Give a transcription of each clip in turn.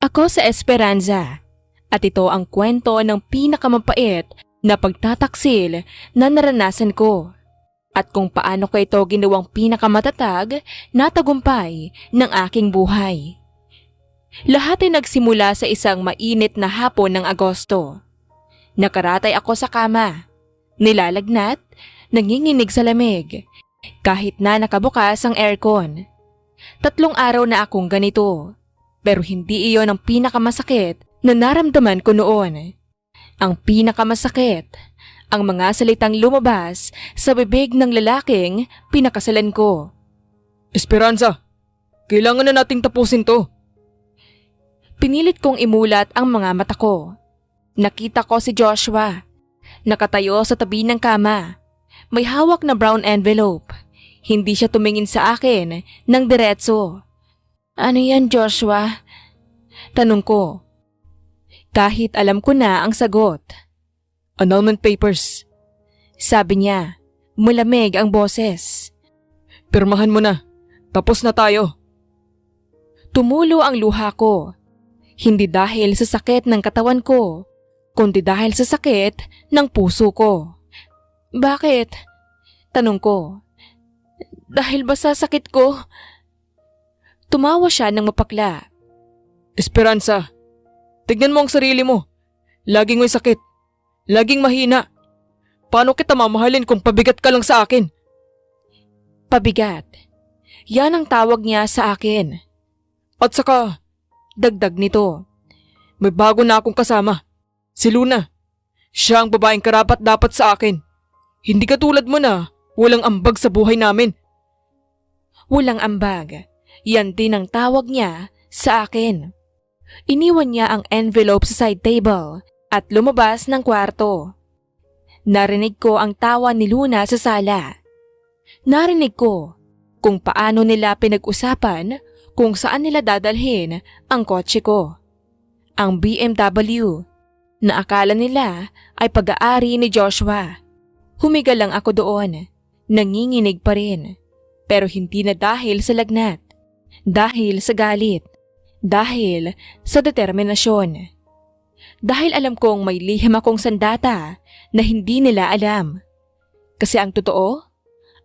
Ako sa Esperanza, at ito ang kwento ng pinakamapait na pagtataksil na naranasan ko at kung paano ko ito ginawang pinakamatatag na tagumpay ng aking buhay. Lahat ay nagsimula sa isang mainit na hapon ng Agosto. Nakaratay ako sa kama, nilalagnat, nanginginig sa lamig, kahit na nakabukas ang aircon. 3 araw na akong ganito. Pero hindi iyon ang pinakamasakit na naramdaman ko noon. Ang pinakamasakit, ang mga salitang lumabas sa bibig ng lalaking pinakasalan ko. Esperanza, kailangan na nating tapusin to. Pinilit kong imulat ang mga mata ko. Nakita ko si Joshua, nakatayo sa tabi ng kama. May hawak na brown envelope. Hindi siya tumingin sa akin ng diretso. Ano yan, Joshua? Tanong ko. Kahit alam ko na ang sagot. Annulment papers. Sabi niya, malamig ang boses. Pirmahan mo na. Tapos na tayo. Tumulo ang luha ko. Hindi dahil sa sakit ng katawan ko, kundi dahil sa sakit ng puso ko. Bakit? Tanong ko. Dahil ba sa sakit ko? Tumawa siya ng mapakla. Esperanza, tignan mo ang sarili mo. Laging may sakit. Laging mahina. Paano kita mamahalin kung pabigat ka lang sa akin? Pabigat. Yan ang tawag niya sa akin. At saka, dagdag nito. May bago na akong kasama. Si Luna. Siya ang babaeng karapat dapat sa akin. Hindi katulad mo na walang ambag sa buhay namin. Walang ambag. Yan din ang tawag niya sa akin. Iniwan niya ang envelope sa side table at lumabas ng kwarto. Narinig ko ang tawa ni Luna sa sala. Narinig ko kung paano nila pinag-usapan kung saan nila dadalhin ang kotse ko. Ang BMW na akala nila ay pag-aari ni Joshua. Humiga lang ako doon, nanginginig pa rin. Pero hindi na dahil sa lagnat. Dahil sa galit. Dahil sa determinasyon. Dahil alam kong may lihim akong sandata na hindi nila alam. Kasi ang totoo,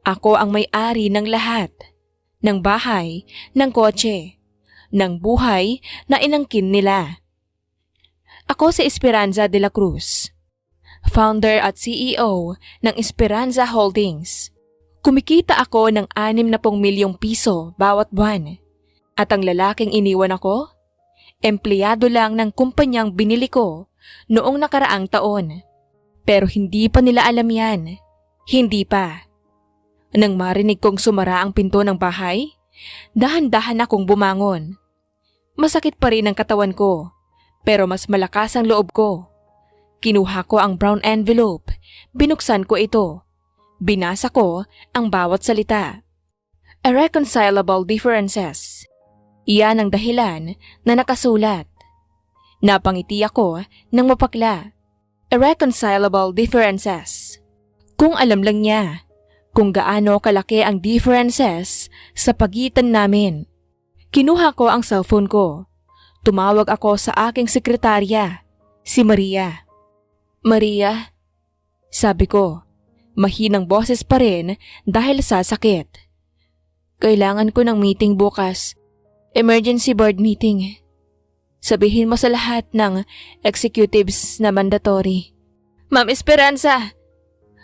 ako ang may-ari ng lahat. Ng bahay, ng kotse, ng buhay na inangkin nila. Ako si Esperanza de la Cruz, founder at CEO ng Esperanza Holdings. Kumikita ako ng 60 milyong piso bawat buwan. At ang lalaking iniwan ako, empleyado lang ng kumpanyang binili ko noong nakaraang taon. Pero hindi pa nila alam yan. Hindi pa. Nang marinig kong sumara ang pinto ng bahay, dahan-dahan akong bumangon. Masakit pa rin ang katawan ko, pero mas malakas ang loob ko. Kinuha ko ang brown envelope, binuksan ko ito. Binasa ko ang bawat salita. Irreconcilable differences. Iyan ang dahilan na nakasulat. Napangiti ako ng mapakla. Irreconcilable differences. Kung alam lang niya kung gaano kalaki ang differences sa pagitan namin. Kinuha ko ang cellphone ko. Tumawag ako sa aking sekretarya, si Maria. Maria, sabi ko, mahinang boses pa rin dahil sa sakit. Kailangan ko ng meeting bukas. Emergency board meeting. Sabihin mo sa lahat ng executives na mandatory. Ma'am Esperanza!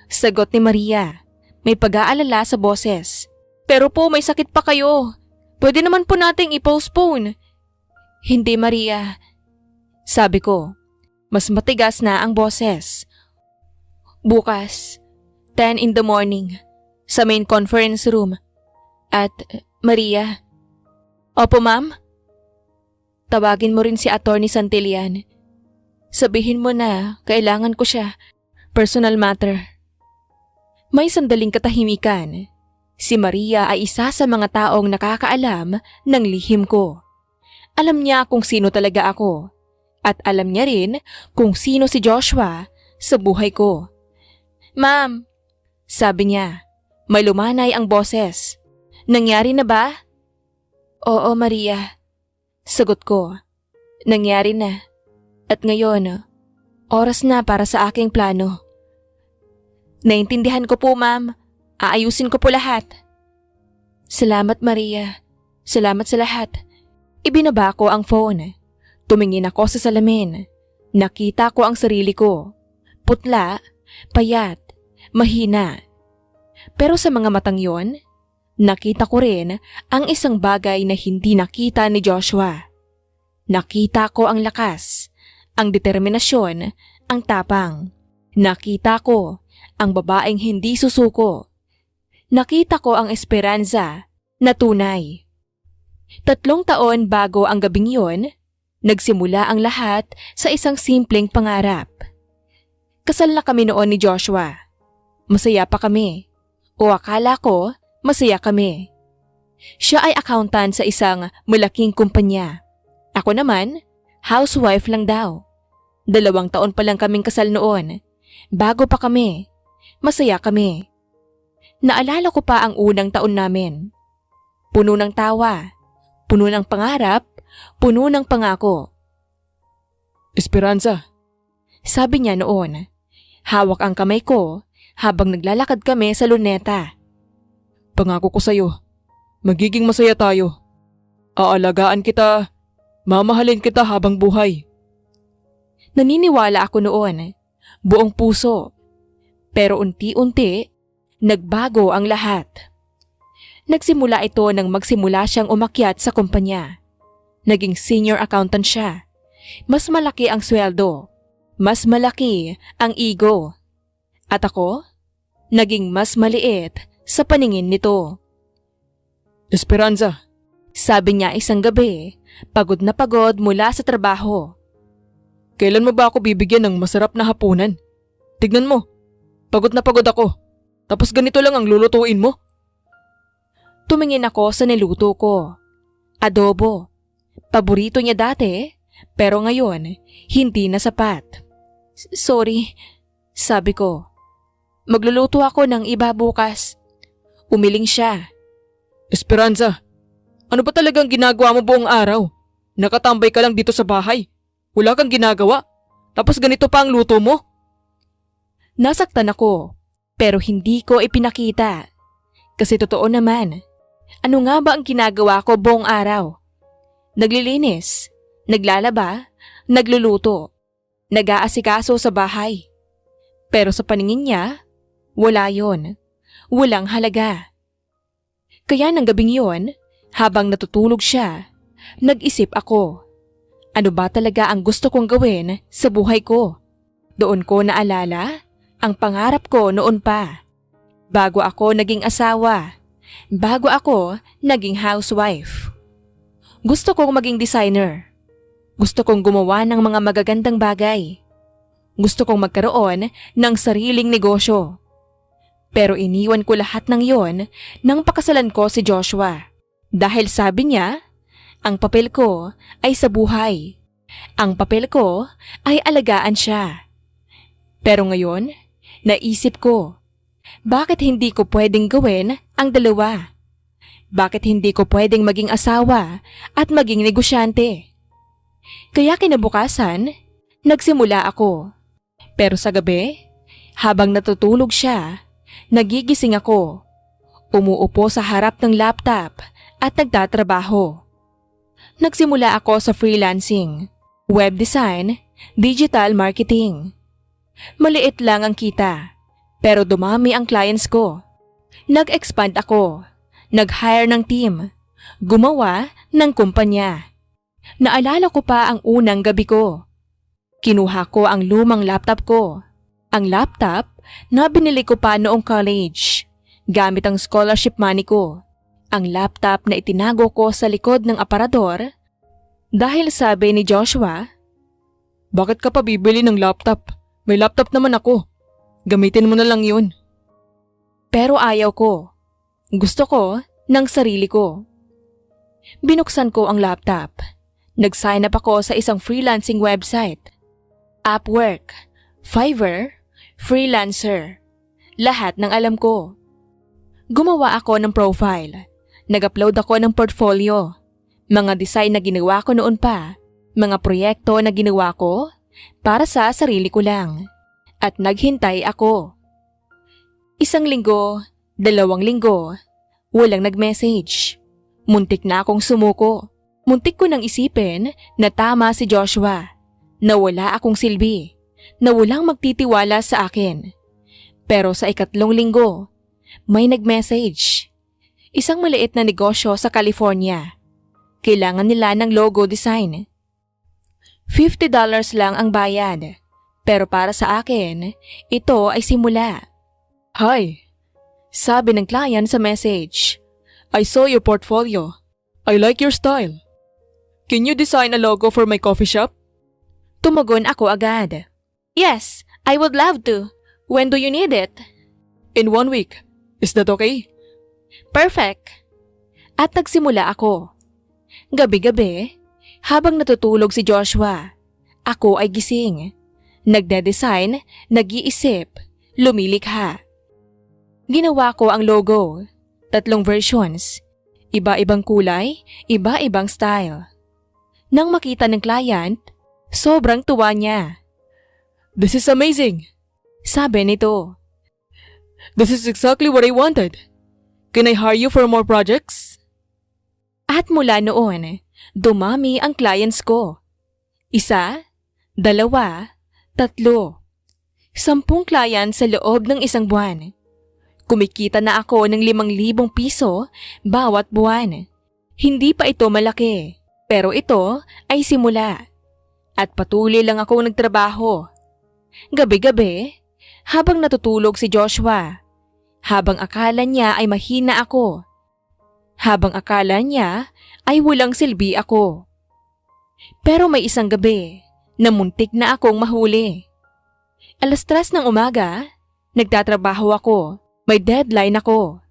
Sagot ni Maria. May pag-aalala sa boses. Pero po may sakit pa kayo. Pwede naman po nating i-postpone. Hindi Maria. Sabi ko. Mas matigas na ang boses. Bukas, 10 in the morning, sa main conference room. At Maria. Opo ma'am? Tawagin mo rin si Attorney Santillan. Sabihin mo na kailangan ko siya. Personal matter. May sandaling katahimikan. Si Maria ay isa sa mga taong nakakaalam ng lihim ko. Alam niya kung sino talaga ako. At alam niya rin kung sino si Joshua sa buhay ko. Ma'am, sabi niya, may lumanay ang boses. Nangyari na ba? Oo, Maria. Sagot ko. Nangyari na. At ngayon, oras na para sa aking plano. Naintindihan ko po, ma'am. Aayusin ko po lahat. Salamat, Maria. Salamat sa lahat. Ibinaba ko ang phone. Tumingin ako sa salamin. Nakita ko ang sarili ko. Putla, payat, mahina. Pero sa mga matang yon, nakita ko rin ang isang bagay na hindi nakita ni Joshua. Nakita ko ang lakas, ang determinasyon, ang tapang. Nakita ko ang babaeng hindi susuko. Nakita ko ang esperanza na tunay. 3 taon bago ang gabing yon, nagsimula ang lahat sa isang simpleng pangarap. Kasal na kami noon ni Joshua. Masaya pa kami. O akala ko, masaya kami. Siya ay accountant sa isang malaking kumpanya. Ako naman, housewife lang daw. 2 taon pa lang kaming kasal noon. Bago pa kami. Masaya kami. Naalala ko pa ang unang taon namin. Puno ng tawa, puno ng pangarap, puno ng pangako. Esperanza, Sabi niya noon. Hawak ang kamay ko habang naglalakad kami sa luneta. pangako ko sa'yo, magiging masaya tayo. Aalagaan kita, mamahalin kita habang buhay. Naniniwala ako noon, buong puso. Pero unti-unti, nagbago ang lahat. Nagsimula ito nang magsimula siyang umakyat sa kumpanya. Naging senior accountant siya. Mas malaki ang sweldo. Mas malaki ang ego. At ako, naging mas maliit sa paningin nito. Esperanza, Sabi niya isang gabi, pagod na pagod mula sa trabaho. kailan mo ba ako bibigyan ng masarap na hapunan? Tignan mo, pagod na pagod ako. Tapos ganito lang ang lulutuin mo? Tumingin ako sa niluto ko. Adobo. Paborito niya dati, pero ngayon, hindi na sapat. Sorry, sabi ko. Magluluto ako ng iba bukas. Umiling siya. Esperanza, ano ba talagang ginagawa mo buong araw? Nakatambay ka lang dito sa bahay. Wala kang ginagawa. Tapos ganito pa ang luto mo? Nasaktan ako, pero hindi ko ipinakita. Kasi totoo naman, ano nga ba ang ginagawa ko buong araw? Naglilinis, naglalaba, nagluluto, nag-aasikaso sa bahay. Pero sa paningin niya, wala yon. Walang halaga. Kaya ng gabing yon, habang natutulog siya, nag-isip ako. Ano ba talaga ang gusto kong gawin sa buhay ko? Doon ko naalala ang pangarap ko noon pa. Bago ako naging asawa. Bago ako naging housewife. Gusto kong maging designer. Gusto kong gumawa ng mga magagandang bagay. Gusto kong magkaroon ng sariling negosyo. Pero iniwan ko lahat ng yon nang pakasalan ko si Joshua. Dahil sabi niya, ang papel ko ay sa buhay. Ang papel ko ay alagaan siya. Pero ngayon, naisip ko, bakit hindi ko pwedeng gawin ang dalawa? Bakit hindi ko pwedeng maging asawa at maging negosyante? Kaya kinabukasan, nagsimula ako. Pero sa gabi, habang natutulog siya, nagigising ako. Umuupo sa harap ng laptop at nagtatrabaho. Nagsimula ako sa freelancing, web design, digital marketing. Maliit lang ang kita, pero dumami ang clients ko. Nag-expand ako, nag-hire ng team, gumawa ng kumpanya. Naalala ko pa ang unang gabi ko. Kinuha ko ang lumang laptop ko. Ang laptop na binili ko pa noong college, gamit ang scholarship money ko. Ang laptop na itinago ko sa likod ng aparador dahil sabi ni Joshua, Bakit ka pa bibili ng laptop? May laptop naman ako. Gamitin mo na lang yun. pero ayaw ko. Gusto ko ng sarili ko. Binuksan ko ang laptop. Nag-sign up ako sa isang freelancing website. Upwork, Fiverr, Freelancer. Lahat ng alam ko. Gumawa ako ng profile. Nag-upload ako ng portfolio. Mga design na ginawa ko noon pa, Mga proyekto na ginawa ko para sa sarili ko lang. At naghintay ako. 1 linggo, 2 linggo, walang nag-message. Muntik na akong sumuko. Muntik ko nang isipin na tama si Joshua, na wala akong silbi, na walang magtitiwala sa akin. Pero sa 3 linggo, may nag-message. Isang maliit na negosyo sa California. Kailangan nila ng logo design. $50 lang ang bayad. Pero para sa akin, ito ay simula. Hi, sabi ng client sa message. I saw your portfolio. I like your style. Can you design a logo for my coffee shop? Tumagon ako agad. Yes, I would love to. When do you need it? In 1 week. Is that okay? Perfect. At nagsimula ako. Gabi-gabi, habang natutulog si Joshua, ako ay gising. Nagde-design, nag-iisip, lumilikha. Ginawa ko ang logo. 3 versions. Iba-ibang kulay, iba-ibang style. Nang makita ng client, sobrang tuwa niya. This is amazing. Sabi nito. This is exactly what I wanted. Can I hire you for more projects? At mula noon, dumami ang clients ko. 1, 2, 3. 10 client sa loob ng 1 buwan. Kumikita na ako ng 5,000 piso bawat buwan. Hindi pa ito malaki, pero ito ay simula. At patuloy lang akong nagtrabaho. Gabi-gabi, habang natutulog si Joshua, habang akala niya ay mahina ako, habang akala niya ay walang silbi ako. Pero may isang gabi na muntik na akong mahuli. 3:00 ng umaga, nagtatrabaho ako. May deadline ako.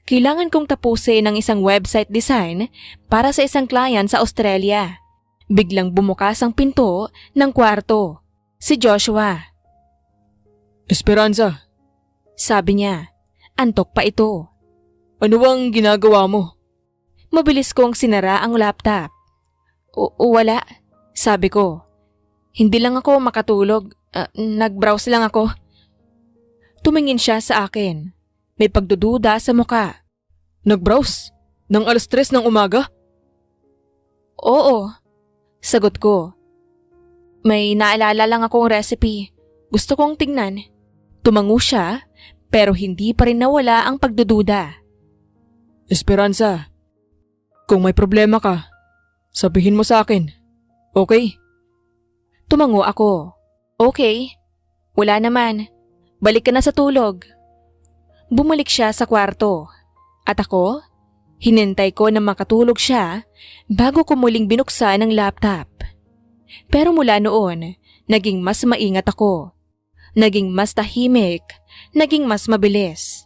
Kailangan kong tapusin ang isang website design para sa isang client sa Australia. Biglang bumukas ang pinto ng kwarto. Si Joshua. Esperanza. Sabi niya. Antok pa ito. Ano bang ginagawa mo? Mabilis kong sinara ang laptop. Wala. Sabi ko. Hindi lang ako makatulog. Nag-browse lang ako. Tumingin siya sa akin. May pagdududa sa muka. Nag-browse? Nang 3:00 ng umaga? Oo. Sagot ko. May naalala lang akong recipe. Gusto kong tingnan. Tumango siya, pero hindi pa rin nawala ang pagdududa. Esperanza, kung may problema ka, sabihin mo sa akin. Okay? Tumango ako. Okay. Wala naman. Balik ka na sa tulog. Bumalik siya sa kwarto. At ako, hinintay ko na makatulog siya bago ko muling binuksan ang laptop. Pero mula noon, naging mas maingat ako. Naging mas tahimik, naging mas mabilis.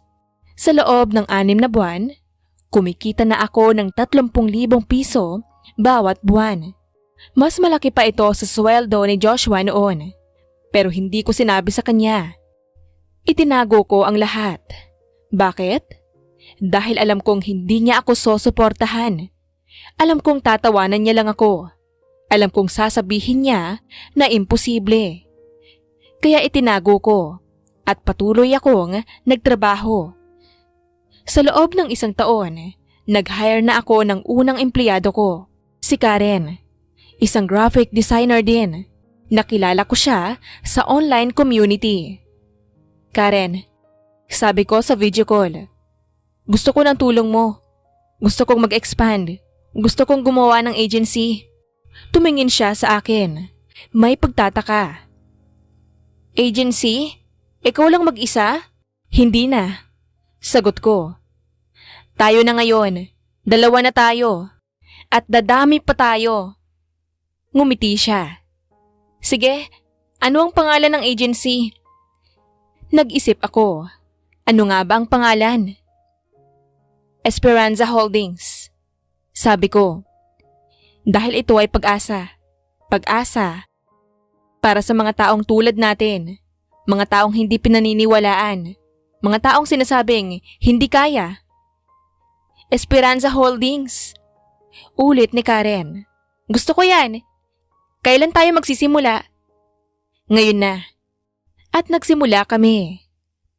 Sa loob ng 6 na buwan, kumikita na ako ng 30,000 piso bawat buwan. Mas malaki pa ito sa sweldo ni Joshua noon. Pero hindi ko sinabi sa kanya. Itinago ko ang lahat. Bakit? Dahil alam kong hindi niya ako susuportahan. Alam kong tatawanan niya lang ako. Alam kong sasabihin niya na imposible. Kaya itinago ko at patuloy akong nagtrabaho. Sa loob ng 1 taon, nag-hire na ako ng unang empleyado ko, si Karen. Isang graphic designer din. Nakilala ko siya sa online community. Karen, sabi ko sa video call, gusto ko ng tulong mo. Gusto kong mag-expand. Gusto kong gumawa ng agency. Tumingin siya sa akin. May pagtataka. Agency? Ikaw lang mag-isa? Hindi na. Sagot ko. Tayo na ngayon. 2 na tayo. At dadami pa tayo. Ngumiti siya. Sige, ano ang pangalan ng agency? Nag-isip ako. Ano nga ba ang pangalan? Esperanza Holdings. Sabi ko. Dahil ito ay pag-asa. Pag-asa. Para sa mga taong tulad natin. Mga taong hindi pinaniniwalaan. Mga taong sinasabing hindi kaya. Esperanza Holdings. Ulit ni Karen. Gusto ko yan. Kailan tayo magsisimula? Ngayon na. At nagsimula kami.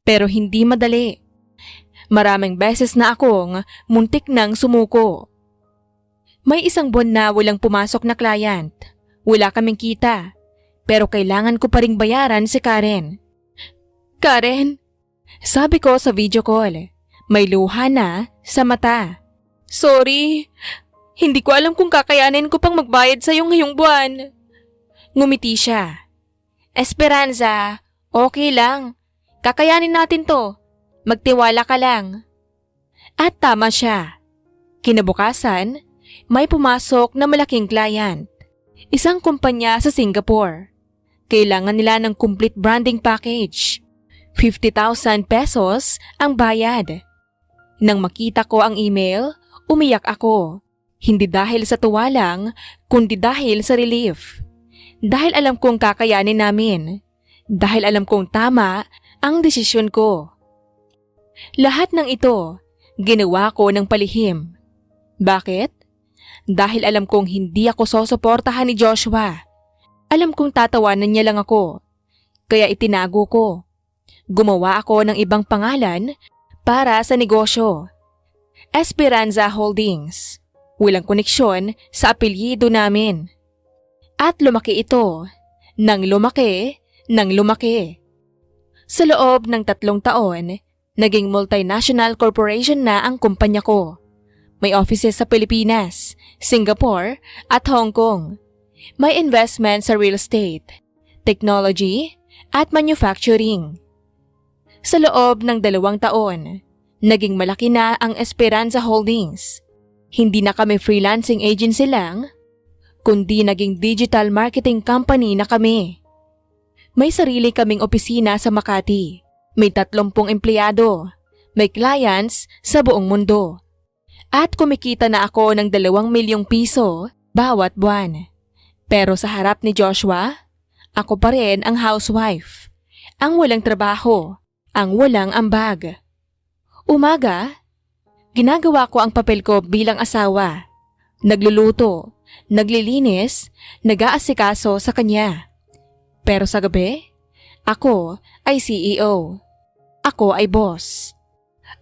Pero hindi madali. Maraming beses na akong muntik nang sumuko. May isang buwan na walang pumasok na client. Wala kaming kita. Pero kailangan ko pa ring bayaran si Karen. Karen, sabi ko sa video call. May luha na sa mata. Sorry, hindi ko alam kung kakayanin ko pang magbayad sa'yo ngayong buwan. Ngumiti siya. Esperanza, okay lang. Kakayanin natin to. Magtiwala ka lang. At tama siya. Kinabukasan, may pumasok na malaking client. Isang kumpanya sa Singapore. Kailangan nila ng complete branding package. 50,000 pesos ang bayad. Nang makita ko ang email, umiyak ako. Hindi dahil sa tuwa lang, kundi dahil sa relief. Dahil alam kong kakayanin namin. Dahil alam kong tama ang desisyon ko. Lahat ng ito, ginawa ko ng palihim. Bakit? Dahil alam kong hindi ako sosuportahan ni Joshua. Alam kong tatawanan niya lang ako. Kaya itinago ko. Gumawa ako ng ibang pangalan para sa negosyo. Esperanza Holdings. Walang koneksyon sa apelyido namin. At lumaki ito. Nang lumaki. Sa loob ng 3 taon, naging multinational corporation na ang kumpanya ko. May offices sa Pilipinas, Singapore at Hong Kong. May investment sa real estate, technology at manufacturing. Sa loob ng 2 taon, naging malaki na ang Esperanza Holdings. Hindi na kami freelancing agency lang, kundi naging digital marketing company na kami. May sarili kaming opisina sa Makati. May 30 empleyado. May clients sa buong mundo. At kumikita na ako ng 2 milyong piso bawat buwan. Pero sa harap ni Joshua, ako pa rin ang housewife. Ang walang trabaho. Ang walang ambag. Umaga, ginagawa ko ang papel ko bilang asawa. Nagluluto, naglilinis, nag-aasikaso sa kanya. Pero sa gabi, ako ay CEO. Ako ay boss.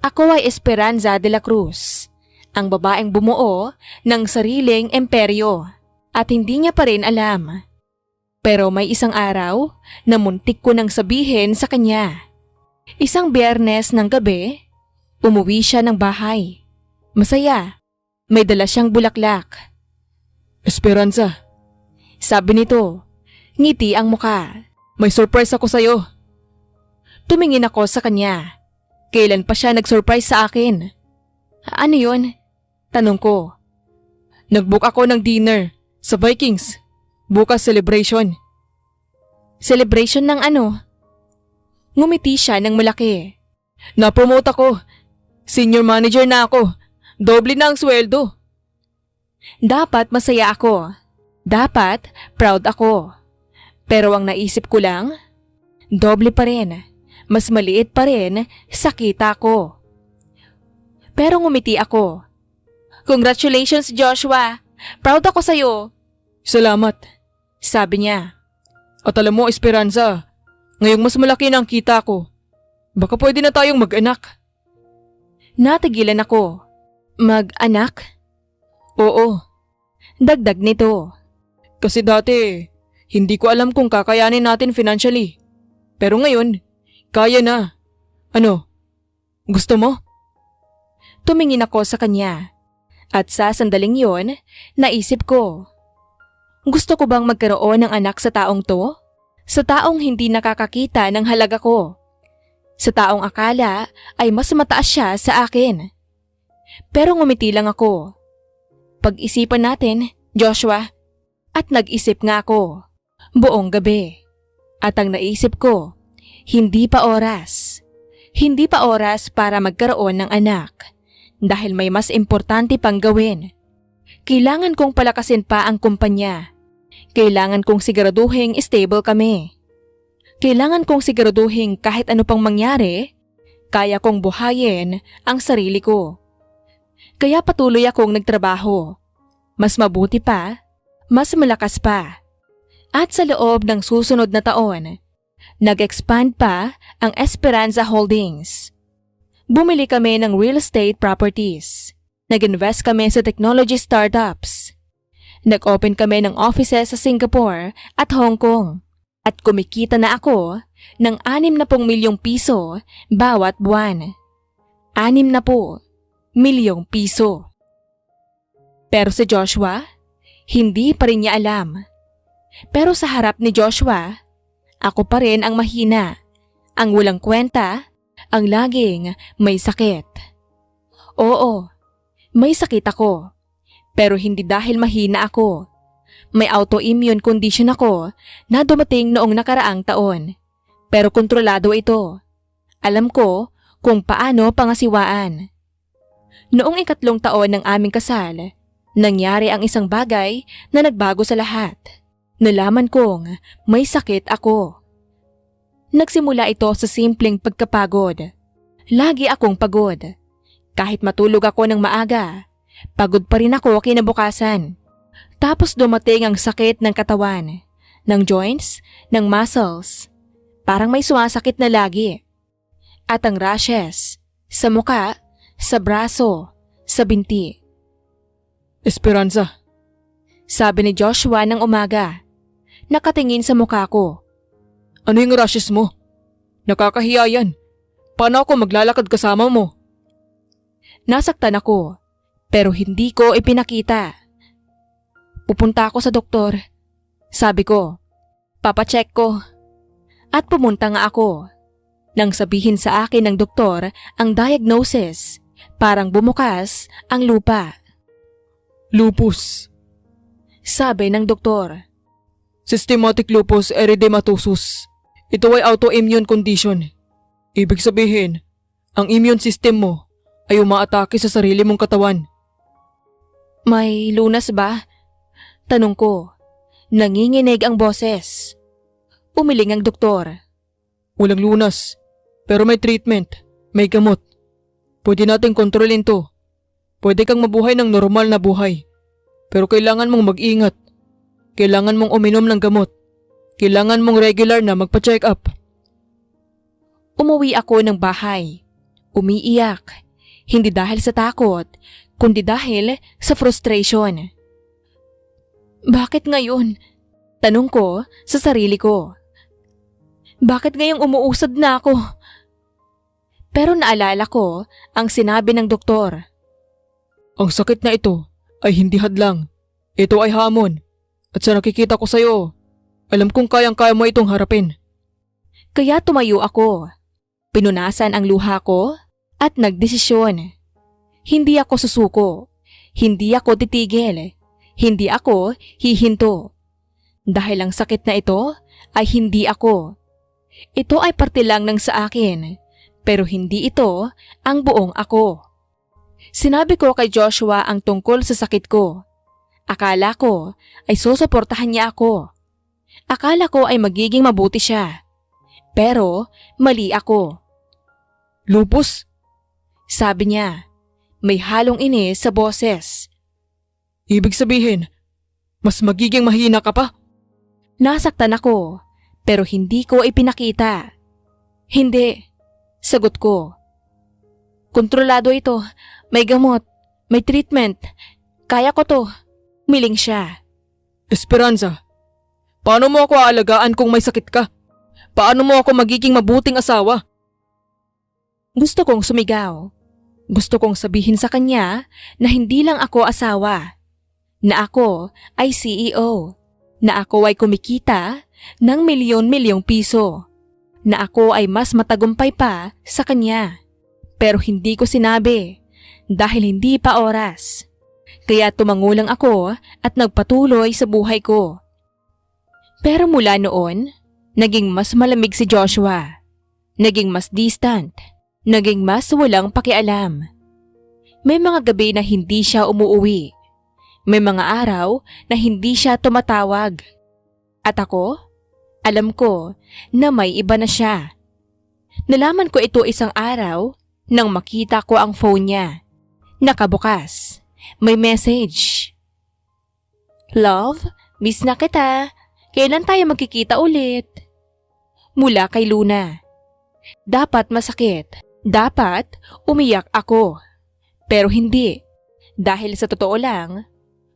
Ako ay Esperanza de la Cruz, ang babaeng bumuo ng sariling imperyo at hindi niya pa rin alam. Pero may isang araw na muntik ko nang sabihin sa kanya. Isang Biyernes ng gabi, umuwi siya ng bahay. Masaya. May dala siyang bulaklak. Esperanza, Sabi nito, ngiti ang muka. may surprise ako sa'yo. Tumingin ako sa kanya. Kailan pa siya nag-surprise sa akin? Ano yun? Tanong ko. Nag-book ako ng dinner sa Vikings. Bukas celebration. Celebration ng ano? Ngumiti siya ng malaki. Na-promote ako. Senior manager na ako. Doble na ang sweldo. Dapat masaya ako. Dapat proud ako. Pero ang naisip ko lang, doble pa rin. Mas maliit pa rin sa kita ko. Pero ngumiti ako. Congratulations, Joshua. Proud ako sa'yo. Salamat. Sabi niya. At alam mo, Esperanza, ngayong mas malaki na ang kita ko. Baka pwede na tayong mag-anak. Natigilan ako. Mag-anak? Oo, Dagdag nito. kasi dati, hindi ko alam kung kakayanin natin financially. Pero ngayon, kaya na. Ano? Gusto mo? Tumingin ako sa kanya. At sa sandaling yon, naisip ko. Gusto ko bang magkaroon ng anak sa taong to? Sa taong hindi nakakakita ng halaga ko. Sa taong akala ay mas mataas siya sa akin. Pero ngumiti lang ako. Pag-isipan natin, Joshua. At nag-isip nga ako. Buong gabi. At ang naisip ko, hindi pa oras. Hindi pa oras para magkaroon ng anak. Dahil may mas importante pang gawin. Kailangan kong palakasin pa ang kumpanya. Kailangan kong siguraduhin stable kami. Kailangan kong siguraduhin kahit ano pang mangyari, kaya kong buhayin ang sarili ko. Kaya patuloy akong nagtrabaho. Mas mabuti pa, mas malakas pa. At sa loob ng susunod na taon, nag-expand pa ang Esperanza Holdings. Bumili kami ng real estate properties. Nag-invest kami sa technology startups. Nag-open kami ng offices sa Singapore at Hong Kong. At kumikita na ako ng 60 milyong piso bawat buwan. 60 milyong piso. Pero si Joshua, hindi pa rin niya alam. Pero sa harap ni Joshua, ako pa rin ang mahina, ang walang kwenta, ang laging may sakit. Oo, may sakit ako. Pero hindi dahil mahina ako. May autoimmune condition ako na dumating noong nakaraang taon. Pero kontrolado ito. Alam ko kung paano pangasiwaan. Noong 3 taon ng aming kasal, nangyari ang isang bagay na nagbago sa lahat. Nalaman kong may sakit ako. Nagsimula ito sa simpleng pagkapagod. Lagi akong pagod. Kahit matulog ako ng maaga, pagod pa rin ako kinabukasan. Tapos dumating ang sakit ng katawan, ng joints, ng muscles. Parang may sumasakit na lagi. At ang rashes, sa muka, sa braso, sa binti. Esperanza, Sabi ni Joshua ng umaga, nakatingin sa muka ko. ano yung rashes mo? Nakakahiya yan. Paano ako maglalakad kasama mo? Nasaktan ako, pero hindi ko ipinakita. Pupunta ako sa doktor. Sabi ko, papacheck ko. At pumunta nga ako. Nang sabihin sa akin ng doktor ang diagnosis, parang bumukas ang lupa. Lupus. Sabi ng doktor, Systematic lupus erythematosus. Ito ay autoimmune condition. Ibig sabihin, ang immune system mo ay umaatake sa sarili mong katawan. may lunas ba? Tanong ko. Nanginginig ang boses. Umiling ang doktor. Walang lunas, pero may treatment, may gamot. Pwede nating kontrolin to. Pwede kang mabuhay ng normal na buhay. Pero kailangan mong mag-ingat. Kailangan mong uminom ng gamot. Kailangan mong regular na magpa-check up. Umuwi ako ng bahay. Umiiyak. Hindi dahil sa takot, kundi dahil sa frustration. Bakit ngayon? Tanong ko sa sarili ko. Bakit ngayong umuusad na ako? Pero naalala ko ang sinabi ng doktor. Ang sakit na ito ay hindi hadlang. Ito ay hamon. At sa nakikita ko sa'yo, alam kong kayang-kaya mo itong harapin. Kaya tumayo ako. Pinunasan ang luha ko at nagdesisyon. Hindi ako susuko. Hindi ako titigil. Hindi ako hihinto. Dahil ang sakit na ito ay hindi ako. Ito ay parte lang ng sa akin, pero hindi ito ang buong ako. Sinabi ko kay Joshua ang tungkol sa sakit ko. Akala ko ay susuportahan niya ako. Akala ko ay magiging mabuti siya. Pero mali ako. Lupus? Sabi niya, may halong inis sa boses. Ibig sabihin, mas magiging mahina ka pa? Nasaktan ako, pero hindi ko ipinakita. Hindi, sagot ko. Kontrolado ito, may gamot, may treatment, kaya ko to. Miling siya. Esperanza, paano mo ako aalagaan kung may sakit ka? Paano mo ako magiging mabuting asawa? Gusto kong sumigaw. Gusto kong sabihin sa kanya na hindi lang ako asawa. Na ako ay CEO. Na ako ay kumikita ng milyon-milyong piso. Na ako ay mas matagumpay pa sa kanya. Pero hindi ko sinabi dahil hindi pa oras. Kaya tumango lang ako at nagpatuloy sa buhay ko. Pero mula noon, naging mas malamig si Joshua. Naging mas distant. Naging mas walang pakialam. May mga gabi na hindi siya umuuwi. May mga araw na hindi siya tumatawag. At ako, alam ko na may iba na siya. Nalaman ko ito isang araw nang makita ko ang phone niya. Nakabukas. May message. Love, miss na kita. Kailan tayo magkikita ulit? Mula kay Luna. Dapat masakit. Dapat umiyak ako. Pero hindi. Dahil sa totoo lang,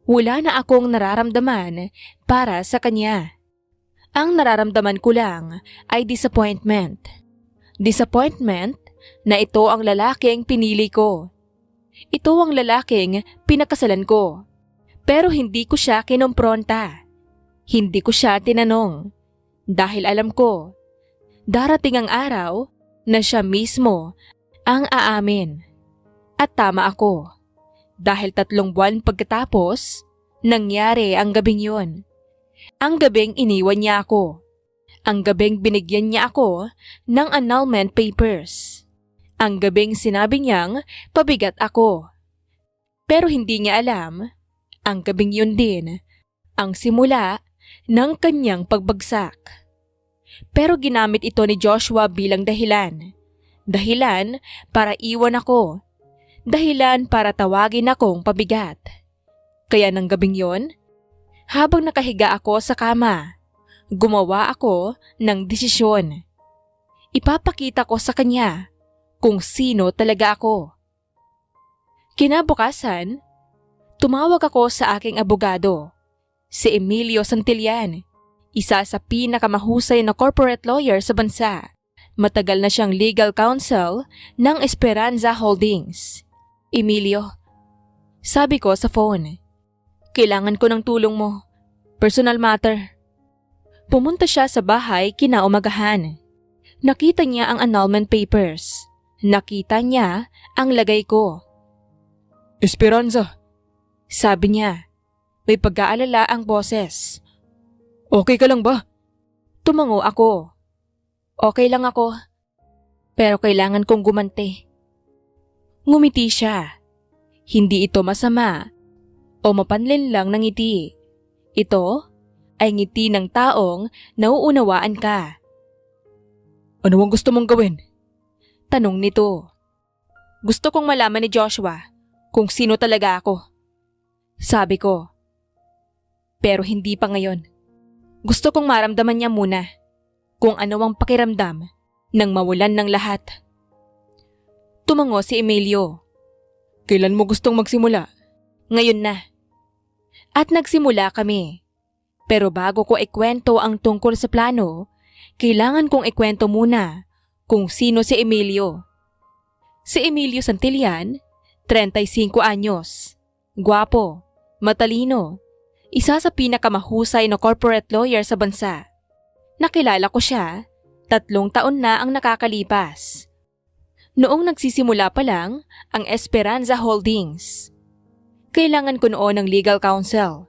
wala na akong nararamdaman para sa kanya. Ang nararamdaman ko lang ay disappointment. Disappointment na ito ang lalaking pinili ko. Ito ang lalaking pinakasalan ko. Pero hindi ko siya kinompronta. Hindi ko siya tinanong. Dahil alam ko, darating ang araw na siya mismo ang aamin. At tama ako. Dahil 3 buwan pagkatapos, nangyari ang gabing yun. Ang gabing iniwan niya ako. Ang gabing binigyan niya ako ng annulment papers. Ang gabing sinabi niyang pabigat ako. Pero hindi niya alam, ang gabing yun din, ang simula ng kanyang pagbagsak. Pero ginamit ito ni Joshua bilang dahilan. Dahilan para iwan ako. Dahilan para tawagin akong pabigat. Kaya ng gabing yun, habang nakahiga ako sa kama, gumawa ako ng desisyon. Ipapakita ko sa kanya kung sino talaga ako. Kinabukasan, tumawag ako sa aking abogado, si Emilio Santillan, isa sa pinakamahusay na corporate lawyer sa bansa. Matagal na siyang legal counsel ng Esperanza Holdings. Emilio, sabi ko sa phone, kailangan ko ng tulong mo. Personal matter. Pumunta siya sa bahay kinaumagahan. Nakita niya ang annulment papers. Nakita niya ang lagay ko. Esperanza, Sabi niya, may pag-aalala ang boses. okay ka lang ba? Tumango ako. Okay lang ako. Pero kailangan kong gumanti. Ngumiti siya. Hindi ito masama o mapanlin lang ng ngiti. Ito ay ngiti ng taong nauunawaan ka. Ano ang gusto mong gawin? Tanong nito. Gusto kong malaman ni Joshua kung sino talaga ako. Sabi ko. Pero hindi pa ngayon. Gusto kong maramdaman niya muna kung ano ang pakiramdam nang mawalan ng lahat. Tumango si Emilio. Kailan mo gustong magsimula? Ngayon na. At nagsimula kami. Pero bago ko ikwento ang tungkol sa plano, kailangan kong ikwento muna kung sino si Emilio. Si Emilio Santillan, 35 anyos. Gwapo, matalino, isa sa pinakamahusay na corporate lawyer sa bansa. Nakilala ko siya, 3 taon na ang nakakalipas. Noong nagsisimula pa lang ang Esperanza Holdings. Kailangan ko noon ng legal counsel.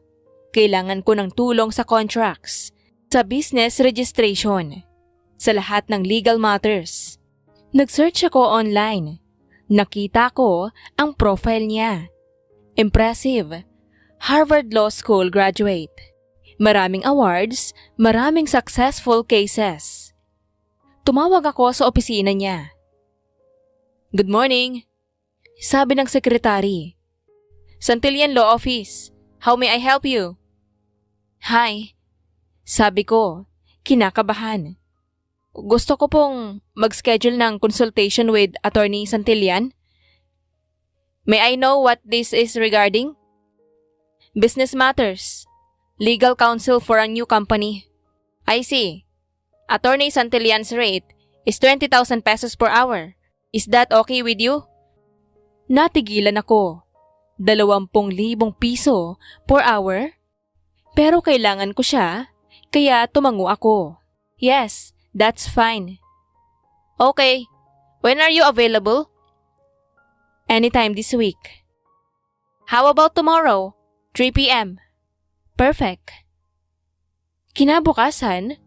Kailangan ko ng tulong sa contracts, sa business registration, sa lahat ng legal matters. Nag-search ako online. Nakita ko ang profile niya. Impressive. Harvard Law School graduate. Maraming awards, maraming successful cases. Tumawag ako sa opisina niya. Good morning, sabi ng sekretary. Santillan Law Office, how may I help you? Hi, sabi ko, kinakabahan. Gusto ko pong mag-schedule ng consultation with Attorney Santillan. May I know what this is regarding? Business matters. Legal counsel for a new company. I see. Attorney Santillan's rate is 20,000 pesos per hour. Is that okay with you? Natigilan ako. 20,000 piso per hour? Pero kailangan ko siya, kaya tumango ako. Yes, that's fine. Okay, when are you available? Anytime this week. How about tomorrow, 3 p.m.? Perfect. Kinabukasan,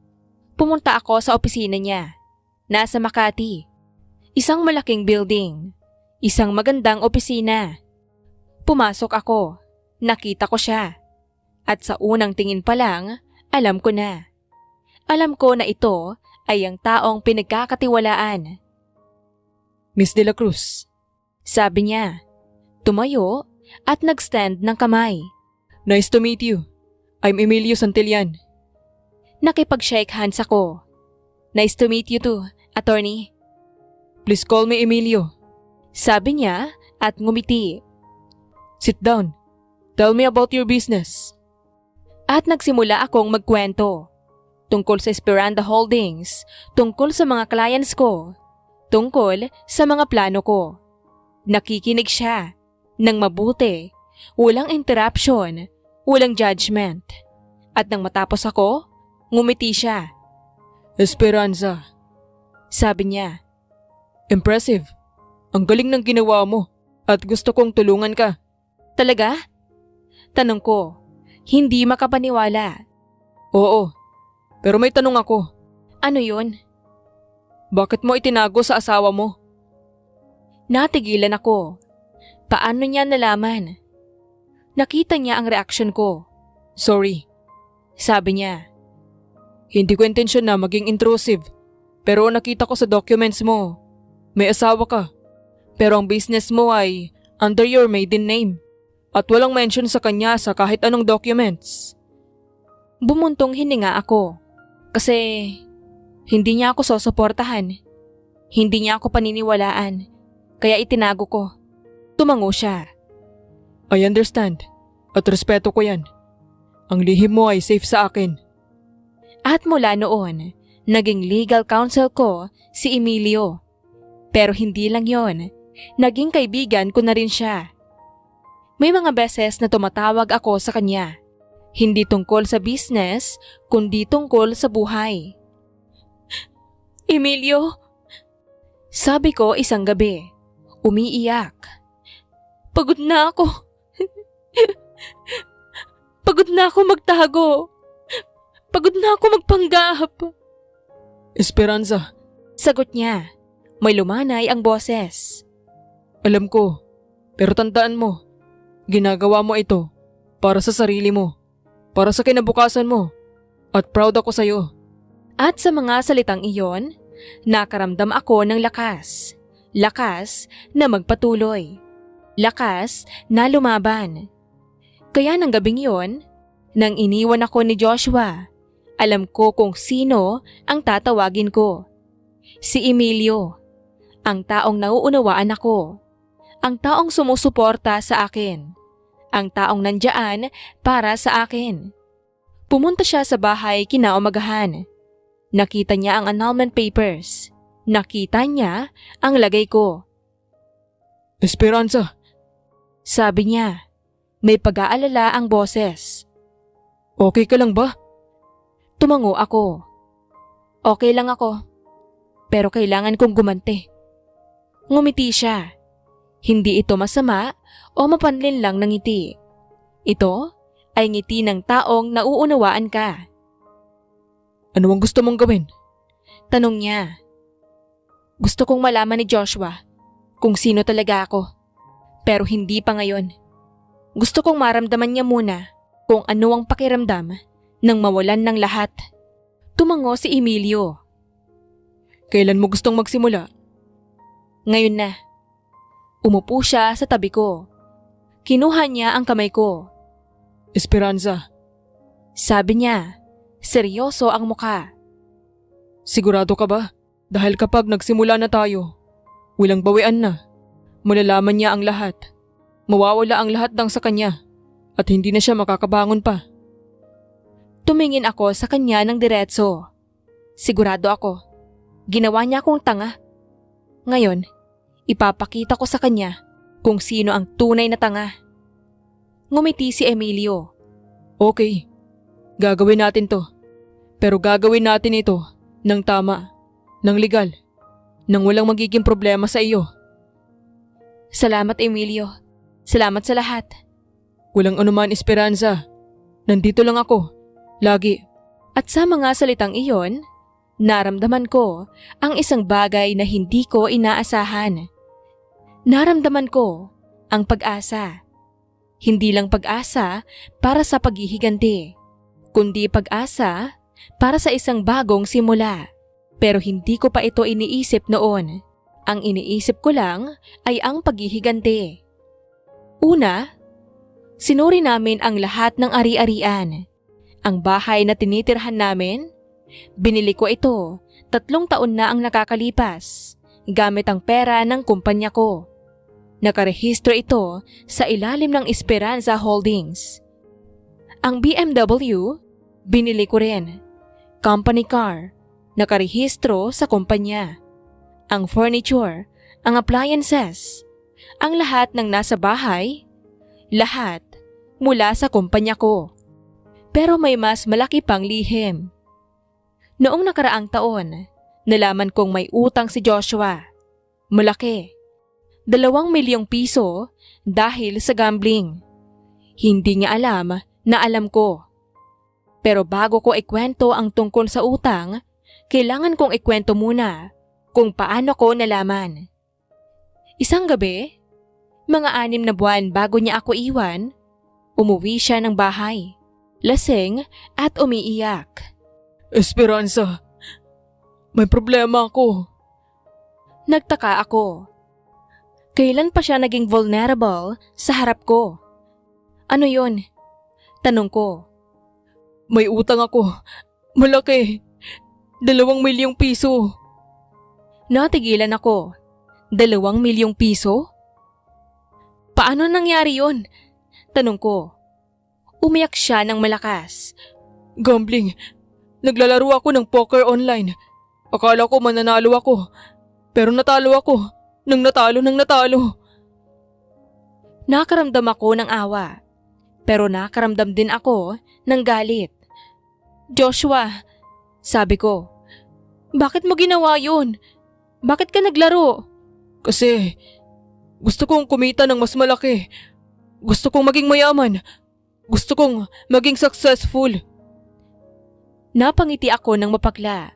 pumunta ako sa opisina niya. Nasa Makati. Isang malaking building. Isang magandang opisina. Pumasok ako. Nakita ko siya. At sa unang tingin pa lang, alam ko na. Alam ko na ito ay ang taong pinagkakatiwalaan. Miss De La Cruz. Sabi niya. Tumayo at nag-stand ng kamay. Nice to meet you. I'm Emilio Santillan. Nakipag-shake hands ako. Nice to meet you too, attorney. Please call me Emilio. Sabi niya at ngumiti. Sit down. Tell me about your business. At nagsimula akong magkwento. Tungkol sa Esperanda Holdings, tungkol sa mga clients ko, tungkol sa mga plano ko. Nakikinig siya ng mabuti, walang interruption, walang judgment. At nang matapos ako, ngumiti siya. Esperanza. Sabi niya. Impressive. Ang galing ng ginawa mo at gusto kong tulungan ka. Talaga? Tanong ko, hindi makapaniwala. Oo, pero may tanong ako. Ano yun? Bakit mo itinago sa asawa mo? Natigilan ako. Paano niya nalaman? Nakita niya ang reaksyon ko. Sorry. Sabi niya. Hindi ko intensyon na maging intrusive. Pero nakita ko sa documents mo, may asawa ka. Pero ang business mo ay under your maiden name. At walang mention sa kanya sa kahit anong documents. Bumuntong hininga ako. Kasi hindi niya ako susuportahan. Hindi niya ako paniniwalaan. Kaya itinago ko. Tumango siya. I understand. At respeto ko yan. Ang lihim mo ay safe sa akin. At mula noon, naging legal counsel ko si Emilio. Pero hindi lang yon. Naging kaibigan ko na rin siya. May mga beses na tumatawag ako sa kanya. Hindi tungkol sa business, kundi tungkol sa buhay. Emilio, sabi ko isang gabi, umiiyak. Pagod na ako. Pagod na ako magtago. Pagod na ako magpanggap. Esperanza. Sagot niya. May lumanay ang boses. Alam ko, pero tandaan mo, ginagawa mo ito para sa sarili mo, para sa kinabukasan mo, at proud ako sa'yo. At sa mga salitang iyon, nakaramdam ako ng lakas. Lakas na magpatuloy. Lakas na lumaban. Kaya ng gabing yon, nang iniwan ako ni Joshua, alam ko kung sino ang tatawagin ko. Si Emilio, ang taong nauunawaan ako. Ang taong sumusuporta sa akin. Ang taong nandyan para sa akin. Pumunta siya sa bahay kinaumagahan. Nakita niya ang annulment papers. Nakita niya ang lagay ko. Esperanza. Sabi niya, may pag-aalala ang boses. Okay ka lang ba? Tumango ako. Okay lang ako. Pero kailangan kong gumanti. Ngumiti siya. Hindi ito masama o mapanlin lang ng ngiti. Ito ay ngiti ng taong nauunawaan ka. Ano ang gusto mong gawin? Tanong niya. Gusto kong malaman ni Joshua kung sino talaga ako. Pero hindi pa ngayon. Gusto kong maramdaman niya muna kung ano ang pakiramdam nang mawalan ng lahat. Tumango si Emilio. Kailan mo gustong magsimula? Ngayon na. Umupo siya sa tabi ko. Kinuha niya ang kamay ko. Esperanza. Sabi niya, seryoso ang muka. Sigurado ka ba? Dahil kapag nagsimula na tayo, walang bawian na. Malalaman niya ang lahat. Mawawala ang lahat ng sa kanya at hindi na siya makakabangon pa. Tumingin ako sa kanya ng diretso. Sigurado ako. Ginawa niya akong tanga. Ngayon, ipapakita ko sa kanya kung sino ang tunay na tanga. Ngumiti si Emilio. Okay, gagawin natin to. Pero gagawin natin ito ng tama, ng legal, nang walang magiging problema sa iyo. Salamat, Emilio. Salamat sa lahat. Walang anuman, Esperanza. Nandito lang ako, lagi. At sa mga salitang iyon, naramdaman ko ang isang bagay na hindi ko inaasahan. Naramdaman ko ang pag-asa. Hindi lang pag-asa para sa paghihiganti, kundi pag-asa para sa isang bagong simula. Pero hindi ko pa ito iniisip noon. Ang iniisip ko lang ay ang paghihiganti. Una, sinuri namin ang lahat ng ari-arian. Ang bahay na tinitirhan namin, binili ko ito 3 taon na ang nakakalipas gamit ang pera ng kumpanya ko. Nakarehistro ito sa ilalim ng Esperanza Holdings. Ang BMW, binili ko rin. Company car, nakarehistro sa kumpanya. Ang furniture, ang appliances, ang lahat ng nasa bahay, lahat mula sa kumpanya ko. Pero may mas malaki pang lihim. Noong nakaraang taon, nalaman kong may utang si Joshua. Malaki. 2 milyong piso dahil sa gambling. Hindi niya alam na alam ko. Pero bago ko ikwento ang tungkol sa utang, kailangan kong ikwento muna kung paano ko nalaman. Isang gabi, mga 6 na buwan bago niya ako iwan, umuwi siya ng bahay, lasing at umiiyak. Esperanza, may problema ako. Nagtaka ako. Kailan pa siya naging vulnerable sa harap ko? Ano yun? Tanong ko. May utang ako. Malaki. 2 milyong piso. Natigilan ako. 2 milyong piso? Paano nangyari yun? Tanong ko. Umiyak siya ng malakas. Gambling. Naglalaro ako ng poker online. Akala ko mananalo ako. Pero natalo ako. Nang natalo. Nakaramdam ako ng awa. Pero nakaramdam din ako ng galit. Joshua, sabi ko, bakit mo ginawa yun? Bakit ka naglaro? Kasi gusto kong kumita ng mas malaki. Gusto kong maging mayaman. Gusto kong maging successful. Napangiti ako ng mapakla.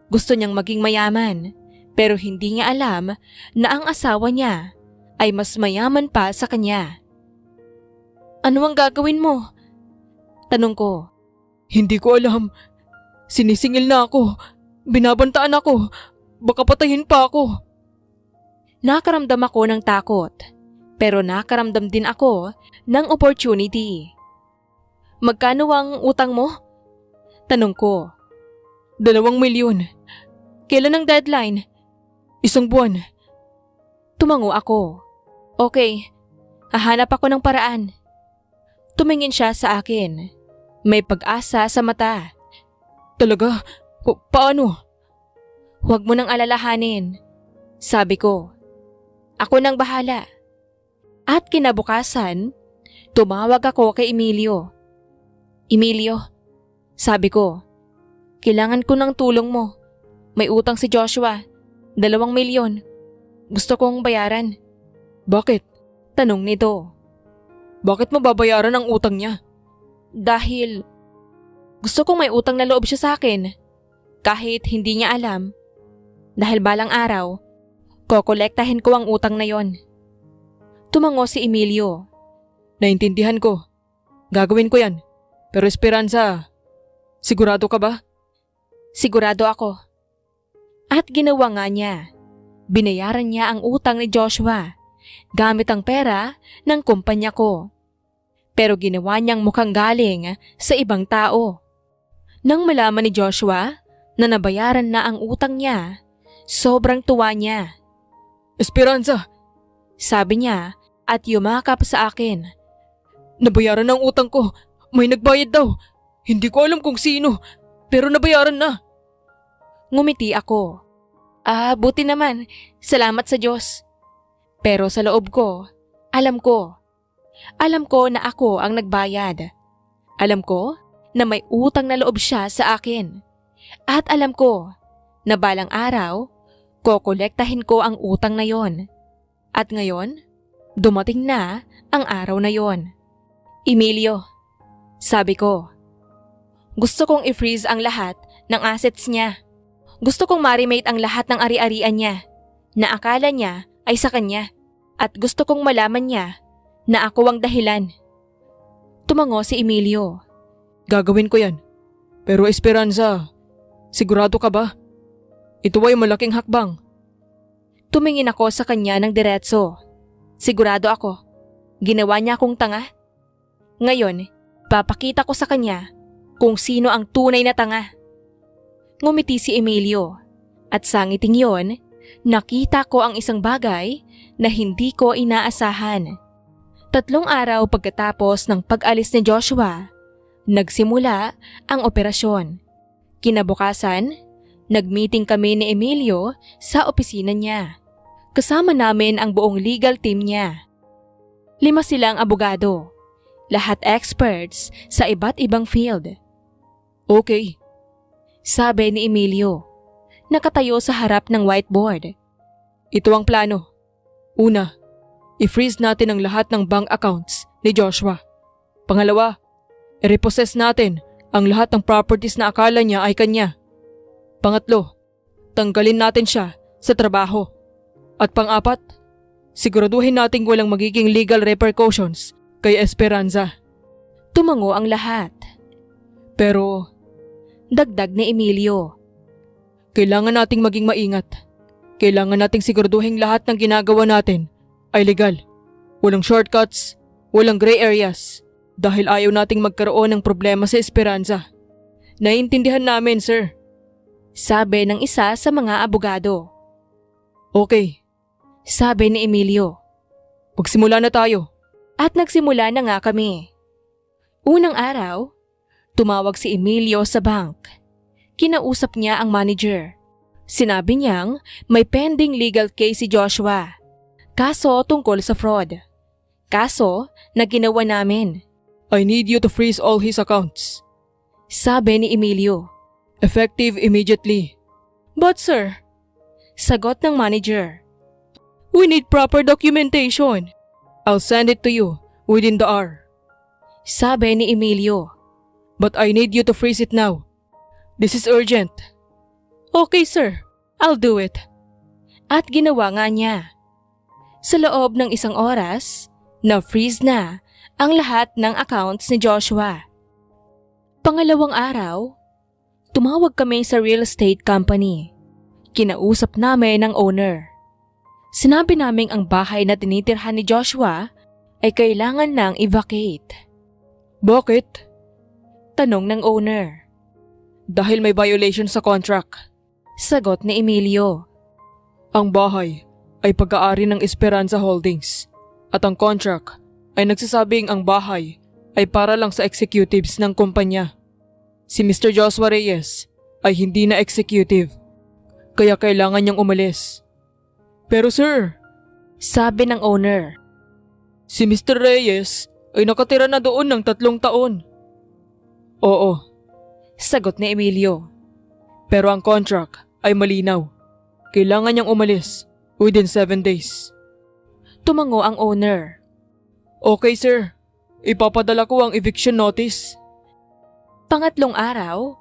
Gusto niyang maging mayaman, pero hindi niya alam na ang asawa niya ay mas mayaman pa sa kanya. Ano ang gagawin mo? Tanong ko. Hindi ko alam. Sinisingil na ako. Binabantaan ako. Baka patayin pa ako. Nakaramdam ako ng takot, pero nakaramdam din ako ng opportunity. Magkano ang utang mo? Tanong ko. 2 milyon. Kailan ang deadline? 1 buwan. Tumango ako. Okay, hahanap ako ng paraan. Tumingin siya sa akin. May pag-asa sa mata. Talaga? Paano? Huwag mo nang alalahanin, sabi ko. Ako nang bahala. At kinabukasan, tumawag ako kay Emilio. Emilio, sabi ko, kailangan ko ng tulong mo. May utang si Joshua, 2 milyon. Gusto kong bayaran. Bakit? Tanong nito. Bakit mo babayaran ang utang niya? Dahil gusto kong may utang na loob siya sa akin. Kahit hindi niya alam. Dahil balang araw, kokolektahin ko ang utang na yon. Tumango si Emilio. Naintindihan ko. Gagawin ko yan. Pero Esperanza, sigurado ka ba? Sigurado ako. At ginawa nga niya. Binayaran niya ang utang ni Joshua gamit ang pera ng kumpanya ko. Pero ginawa niyang mukhang galing sa ibang tao. Nang malaman ni Joshua na nabayaran na ang utang niya, sobrang tuwa niya. Esperanza, Sabi niya at yumakap sa akin. nabayaran ang utang ko. May nagbayad daw. Hindi ko alam kung sino, pero nabayaran na. Ngumiti ako. Buti naman. Salamat sa Diyos. Pero sa loob ko, alam ko. Alam ko na ako ang nagbayad. Alam ko na may utang na loob siya sa akin. At alam ko na balang araw, kokolektahin ko ang utang na yon. At ngayon, dumating na ang araw na yon. Emilio, sabi ko, gusto kong i-freeze ang lahat ng assets niya. Gusto kong marimate ang lahat ng ari-arian niya na akala niya ay sa kanya. At gusto kong malaman niya na ako ang dahilan. Tumango si Emilio. Gagawin ko yan. Pero Esperanza, sigurado ka ba? Ito ay malaking hakbang. Tumingin ako sa kanya ng diretso. Sigurado ako. Ginawa niya akong tanga. Ngayon, papakita ko sa kanya kung sino ang tunay na tanga. Ngumiti si Emilio at sa ngiting yon, nakita ko ang isang bagay na hindi ko inaasahan. 3 araw pagkatapos ng pag-alis ni Joshua, nagsimula ang operasyon. Kinabukasan, nag-meeting kami ni Emilio sa opisina niya. Kasama namin ang buong legal team niya. 5 silang abogado, lahat experts sa iba't ibang field. Okay. Sabi ni Emilio, nakatayo sa harap ng whiteboard. Ito ang plano. Una, i-freeze natin ang lahat ng bank accounts ni Joshua. Pangalawa, i-repossess natin ang lahat ng properties na akala niya ay kanya. Pangatlo, tanggalin natin siya sa trabaho. At pang-apat, siguraduhin nating walang magiging legal repercussions kay Esperanza. Tumango ang lahat. Pero, Dagdag ni Emilio, kailangan nating maging maingat. Kailangan nating siguraduhin lahat ng ginagawa natin ay legal. Walang shortcuts, walang gray areas. Dahil ayaw nating magkaroon ng problema sa Esperanza. Naiintindihan namin, sir. sabi ng isa sa mga abogado. Okay, Sabi ni Emilio. magsimula na tayo. At nagsimula na nga kami. Unang araw, tumawag si Emilio sa bank. Kinausap niya ang manager. Sinabi niyang may pending legal case si Joshua. Kaso tungkol sa fraud. Kaso na ginawa namin. I need you to freeze all his accounts. Sabi ni Emilio. Effective immediately. But sir, sagot ng manager. We need proper documentation. I'll send it to you within the hour. Sabi ni Emilio. But I need you to freeze it now. This is urgent. Okay sir, I'll do it. At ginawa nga niya. Sa loob ng 1 oras, na-freeze na ang lahat ng accounts ni Joshua. Pangalawang araw, tumawag kami sa real estate company. Kinausap namin ang owner. Sinabi naming ang bahay na tinitirhan ni Joshua ay kailangan nang i-vacate. Bakit? Tanong ng owner. Dahil may violation sa contract. Sagot ni Emilio. Ang bahay ay pag-aari ng Esperanza Holdings at ang contract ay nagsasabing ang bahay ay para lang sa executives ng kumpanya. Si Mr. Joshua Reyes ay hindi na executive, kaya kailangan niyang umalis. Pero sir, Sabi ng owner. si Mr. Reyes ay nakatira na doon ng 3 taon. Oo, Sagot ni Emilio. pero ang contract ay malinaw. Kailangan niyang umalis within 7 days. Tumango ang owner. Okay sir, ipapadala ko ang eviction notice. Pangatlong araw,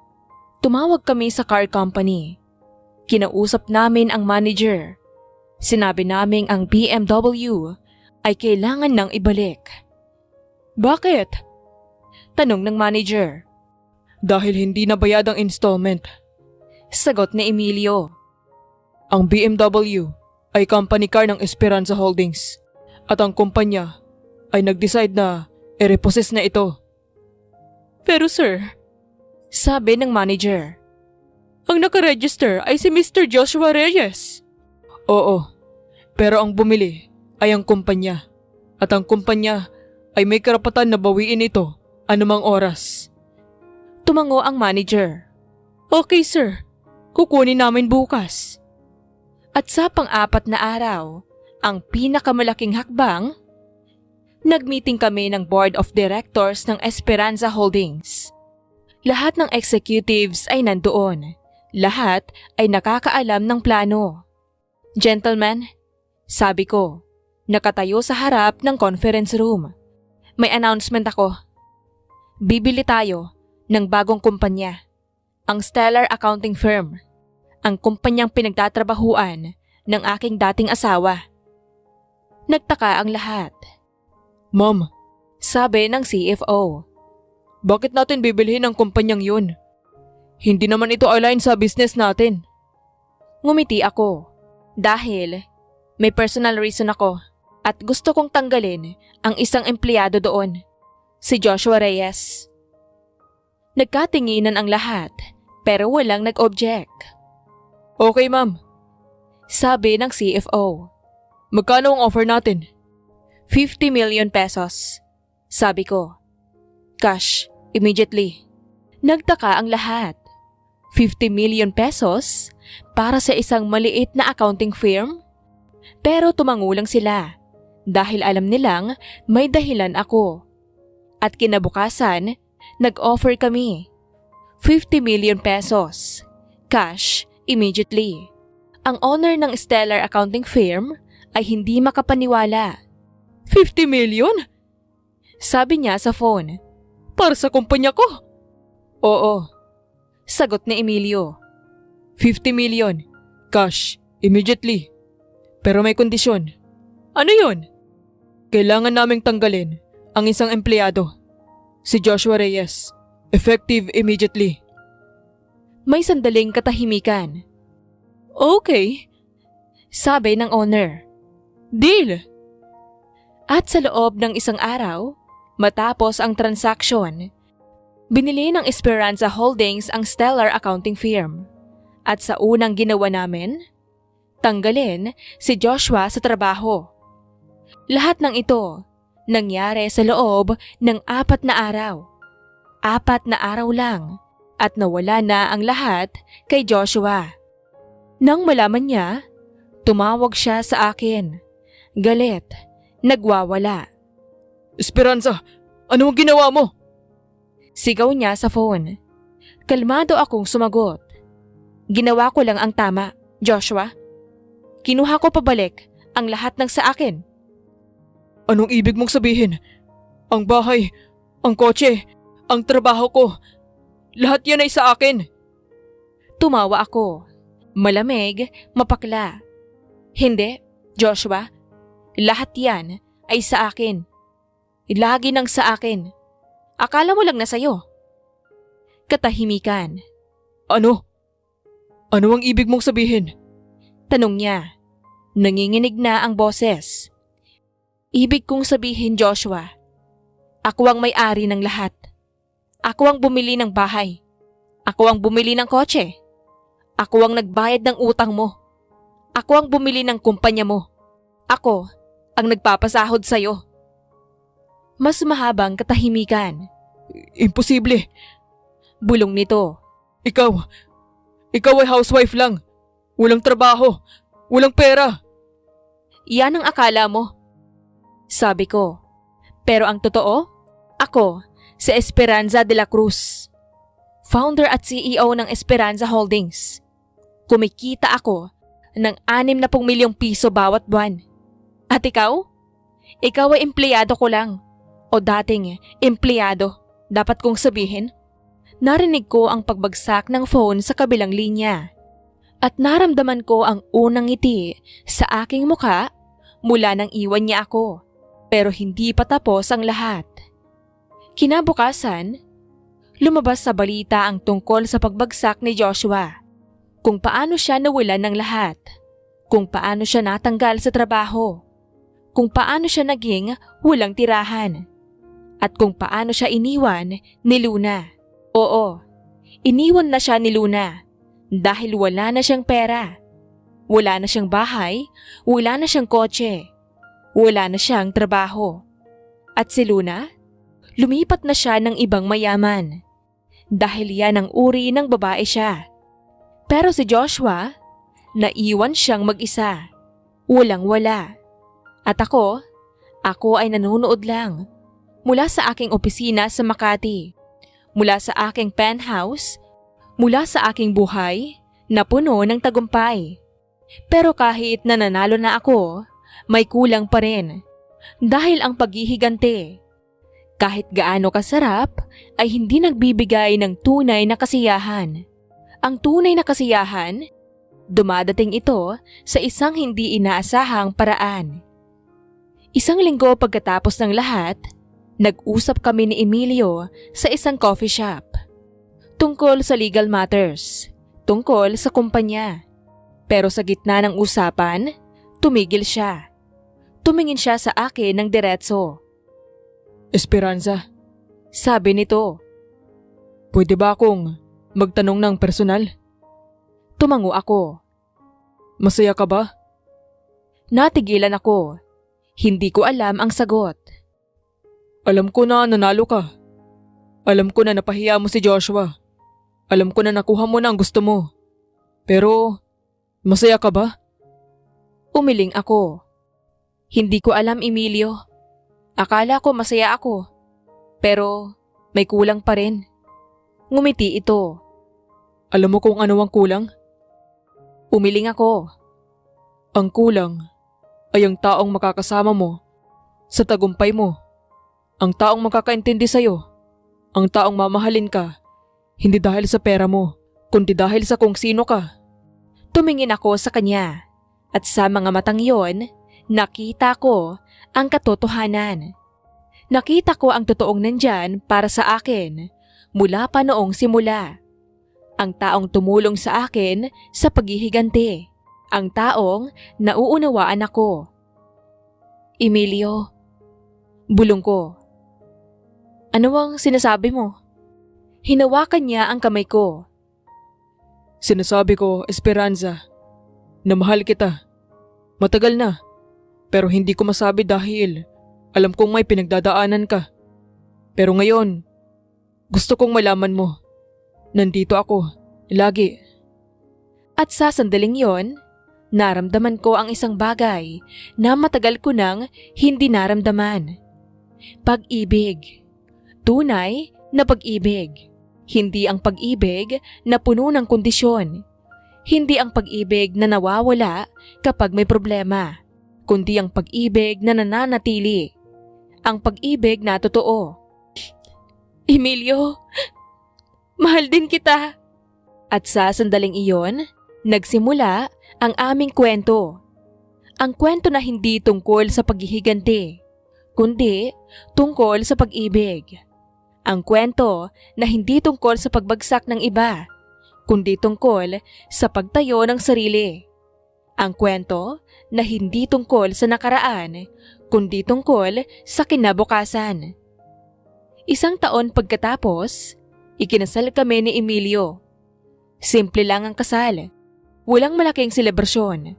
tumawag kami sa car company. Kinausap namin ang manager. Sinabi naming ang BMW ay kailangan nang ibalik. Bakit? Tanong ng manager. Dahil hindi nabayad ang installment. Sagot ni Emilio. Ang BMW ay company car ng Esperanza Holdings at ang kumpanya ay nag-decide na i-repossess na ito. Pero sir, sabi ng manager, Ang nakaregister ay si Mr. Joshua Reyes. Oo, pero ang bumili ay ang kumpanya at ang kumpanya ay may karapatan na bawiin ito anumang oras. tumango ang manager. Okay sir, kukunin namin bukas. At sa pang-4 na araw, ang pinakamalaking hakbang, nag-meeting kami ng Board of Directors ng Esperanza Holdings. Lahat ng executives ay nandoon. Lahat ay nakakaalam ng plano. Gentlemen, sabi ko, nakatayo sa harap ng conference room. May announcement ako. Bibili tayo ng bagong kumpanya, ang Stellar Accounting Firm, ang kumpanyang pinagtatrabahuan ng aking dating asawa. Nagtaka ang lahat. Ma'am, Sabi ng CFO. bakit natin bibilhin ang kumpanyang yun? Hindi naman ito align sa business natin. Ngumiti ako dahil may personal reason ako at gusto kong tanggalin ang isang empleyado doon, si Joshua Reyes. Nagkatinginan ang lahat pero walang nag-object. Okay ma'am, Sabi ng CFO. magkano ang offer natin? 50 million pesos. Sabi ko. Cash, immediately. Nagtaka ang lahat. 50 million pesos para sa isang maliit na accounting firm? Pero tumangulang sila dahil alam nilang may dahilan ako. At kinabukasan, nag-offer kami. 50 million pesos. Cash, immediately. Ang owner ng Stellar Accounting Firm ay hindi makapaniwala. 50 million? Sabi niya sa phone. Para sa kumpanya ko? Oo. Sagot ni Emilio. 50 million. Cash, immediately. Pero may kondisyon. Ano yun? Kailangan naming tanggalin ang isang empleyado. Si Joshua Reyes. Effective immediately. May sandaling katahimikan. Okay. Sabi ng owner. Deal. At sa loob ng isang araw, matapos ang transaksyon, binili ng Esperanza Holdings ang Stellar Accounting Firm. At sa unang ginawa namin, tanggalin si Joshua sa trabaho. Lahat ng ito nangyari sa loob ng 4 na araw. 4 na araw lang at nawala na ang lahat kay Joshua. Nang malaman niya, tumawag siya sa akin. Galit, nagwawala. Esperanza, ano ang ginawa mo? Sigaw niya sa phone. Kalmado akong sumagot. Ginawa ko lang ang tama, Joshua. Kinuha ko pabalik ang lahat ng sa akin. Anong ibig mong sabihin? Ang bahay, ang kotse, ang trabaho ko, lahat yan ay sa akin. Tumawa ako. Malamig, mapakla. Hindi, Joshua. Lahat yan ay sa akin. Lagi nang sa akin. Akala mo lang na sa'yo. Katahimikan. Ano? Ano ang ibig mong sabihin? Tanong niya. Nanginginig na ang boses. Ibig kong sabihin, Joshua, ako ang may-ari ng lahat. Ako ang bumili ng bahay. Ako ang bumili ng kotse. Ako ang nagbayad ng utang mo. Ako ang bumili ng kumpanya mo. Ako ang nagpapasahod sa'yo. Mas mahabang katahimikan. Imposible. Bulong nito. Ikaw ay housewife lang. Walang trabaho. Walang pera. Yan ang akala mo. Sabi ko. Pero ang totoo, ako si Esperanza de la Cruz. Founder at CEO ng Esperanza Holdings. Kumikita ako ng 60 milyong piso bawat buwan. At ikaw? Ikaw ay empleyado ko lang. O dating empleyado, dapat kong sabihin. Narinig ko ang pagbagsak ng phone sa kabilang linya. At naramdaman ko ang unang ngiti sa aking muka mula nang iwan niya ako. Pero hindi pa tapos ang lahat. Kinabukasan, lumabas sa balita ang tungkol sa pagbagsak ni Joshua. Kung paano siya nawalan ng lahat. Kung paano siya natanggal sa trabaho. Kung paano siya naging walang tirahan. At kung paano siya iniwan ni Luna. Oo, iniwan na siya ni Luna dahil wala na siyang pera. Wala na siyang bahay, wala na siyang kotse, wala na siyang trabaho. At si Luna, lumipat na siya ng ibang mayaman dahil yan ang uri ng babae siya. Pero si Joshua, naiwan siyang mag-isa, walang-wala. At ako ay nanonood lang mula sa aking opisina sa Makati, mula sa aking penthouse, mula sa aking buhay na puno ng tagumpay. Pero kahit nananalo na ako, may kulang pa rin dahil ang paghihigante, kahit gaano kasarap, ay hindi nagbibigay ng tunay na kasiyahan. Ang tunay na kasiyahan, dumadating ito sa isang hindi inaasahang paraan. Isang linggo pagkatapos ng lahat, nag-usap kami ni Emilio sa isang coffee shop. Tungkol sa legal matters, tungkol sa kumpanya. Pero sa gitna ng usapan, tumigil siya. Tumingin siya sa akin ng diretso. Esperanza, Sabi nito. Pwede ba akong magtanong ng personal? Tumango ako. Masaya ka ba? Natigilan ako. Hindi ko alam ang sagot. Alam ko na nanalo ka. Alam ko na napahiya mo si Joshua. Alam ko na nakuha mo na ang gusto mo. Pero, masaya ka ba? Umiling ako. Hindi ko alam, Emilio. Akala ko masaya ako. Pero, may kulang pa rin. Ngumiti ito. Alam mo kung ano ang kulang? Umiling ako. Ang kulang ay ang taong makakasama mo sa tagumpay mo. Ang taong makakaintindi sa'yo. Ang taong mamahalin ka. Hindi dahil sa pera mo, kundi dahil sa kung sino ka. Tumingin ako sa kanya. At sa mga matang yon, nakita ko ang katotohanan. Nakita ko ang totoong nandyan para sa akin mula pa noong simula. Ang taong tumulong sa akin sa paghihiganti. Ang taong nauunawaan ako. Emilio, bulong ko. Ano ang sinasabi mo? Hinawakan niya ang kamay ko. Sinasabi ko, Esperanza, na mahal kita. Matagal na, pero hindi ko masabi dahil alam kong may pinagdadaanan ka. Pero ngayon, gusto kong malaman mo. Nandito ako, lagi. At sa sandaling yon, naramdaman ko ang isang bagay na matagal ko nang hindi naramdaman. Pag-ibig. Tunay na pag-ibig. Hindi ang pag-ibig na puno ng kondisyon. Hindi ang pag-ibig na nawawala kapag may problema, kundi ang pag-ibig na nananatili. Ang pag-ibig na totoo. Emilio, mahal din kita. At sa sandaling iyon, nagsimula ang aming kwento. Ang kwento na hindi tungkol sa paghihiganti, kundi tungkol sa pag-ibig. Ang kwento na hindi tungkol sa pagbagsak ng iba, kundi tungkol sa pagtayo ng sarili. Ang kwento na hindi tungkol sa nakaraan, kundi tungkol sa kinabukasan. Isang taon pagkatapos, ikinasal kami ni Emilio. Simple lang ang kasal. Walang malaking selebrasyon.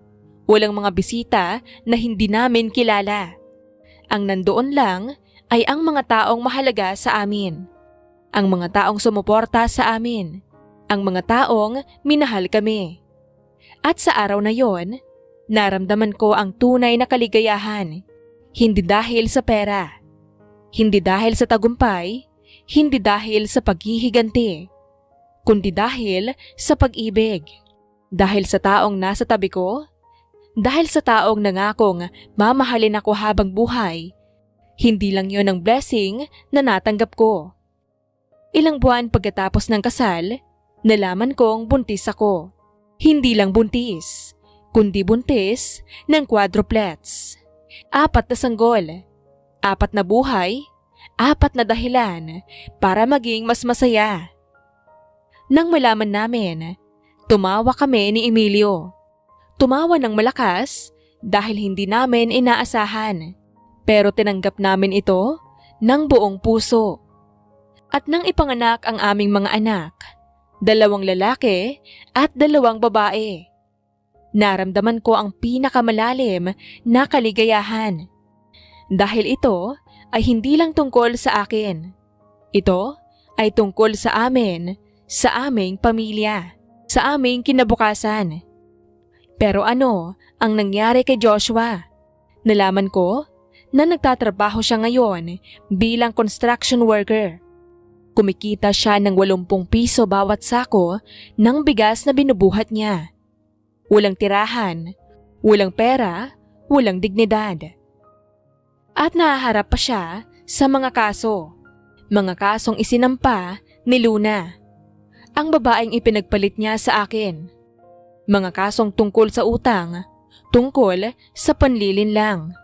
Walang mga bisita na hindi namin kilala. Ang nandoon lang ay ang mga taong mahalaga sa amin. Ang mga taong sumuporta sa amin. Ang mga taong minahal kami. At sa araw na yon, naramdaman ko ang tunay na kaligayahan. Hindi dahil sa pera. Hindi dahil sa tagumpay. Hindi dahil sa paghihiganti. Kundi dahil sa pag-ibig. Dahil sa taong nasa tabi ko. Dahil sa taong nangakong mamahalin ako habang buhay. Hindi lang yon ang blessing na natanggap ko. Ilang buwan pagkatapos ng kasal, nalaman kong buntis ako. Hindi lang buntis, kundi buntis ng quadruplets. 4 na sanggol, 4 na buhay, 4 na dahilan para maging mas masaya. Nang malaman namin, tumawa kami ni Emilio. Tumawa ng malakas dahil hindi namin inaasahan. Pero tinanggap namin ito ng buong puso. At nang ipanganak ang aming mga anak, 2 lalaki at 2 babae, naramdaman ko ang pinakamalalim na kaligayahan. Dahil ito ay hindi lang tungkol sa akin. Ito ay tungkol sa amin, sa aming pamilya, sa aming kinabukasan. Pero ano ang nangyari kay Joshua? Nalaman ko na nagtatrabaho siya ngayon bilang construction worker. Kumikita siya ng 80 piso bawat sako ng bigas na binubuhat niya. Walang tirahan, walang pera, walang dignidad. At nahaharap pa siya sa mga kaso. Mga kasong isinampa ni Luna. Ang babaeng ipinagpalit niya sa akin. Mga kasong tungkol sa utang, tungkol sa panlilinlang.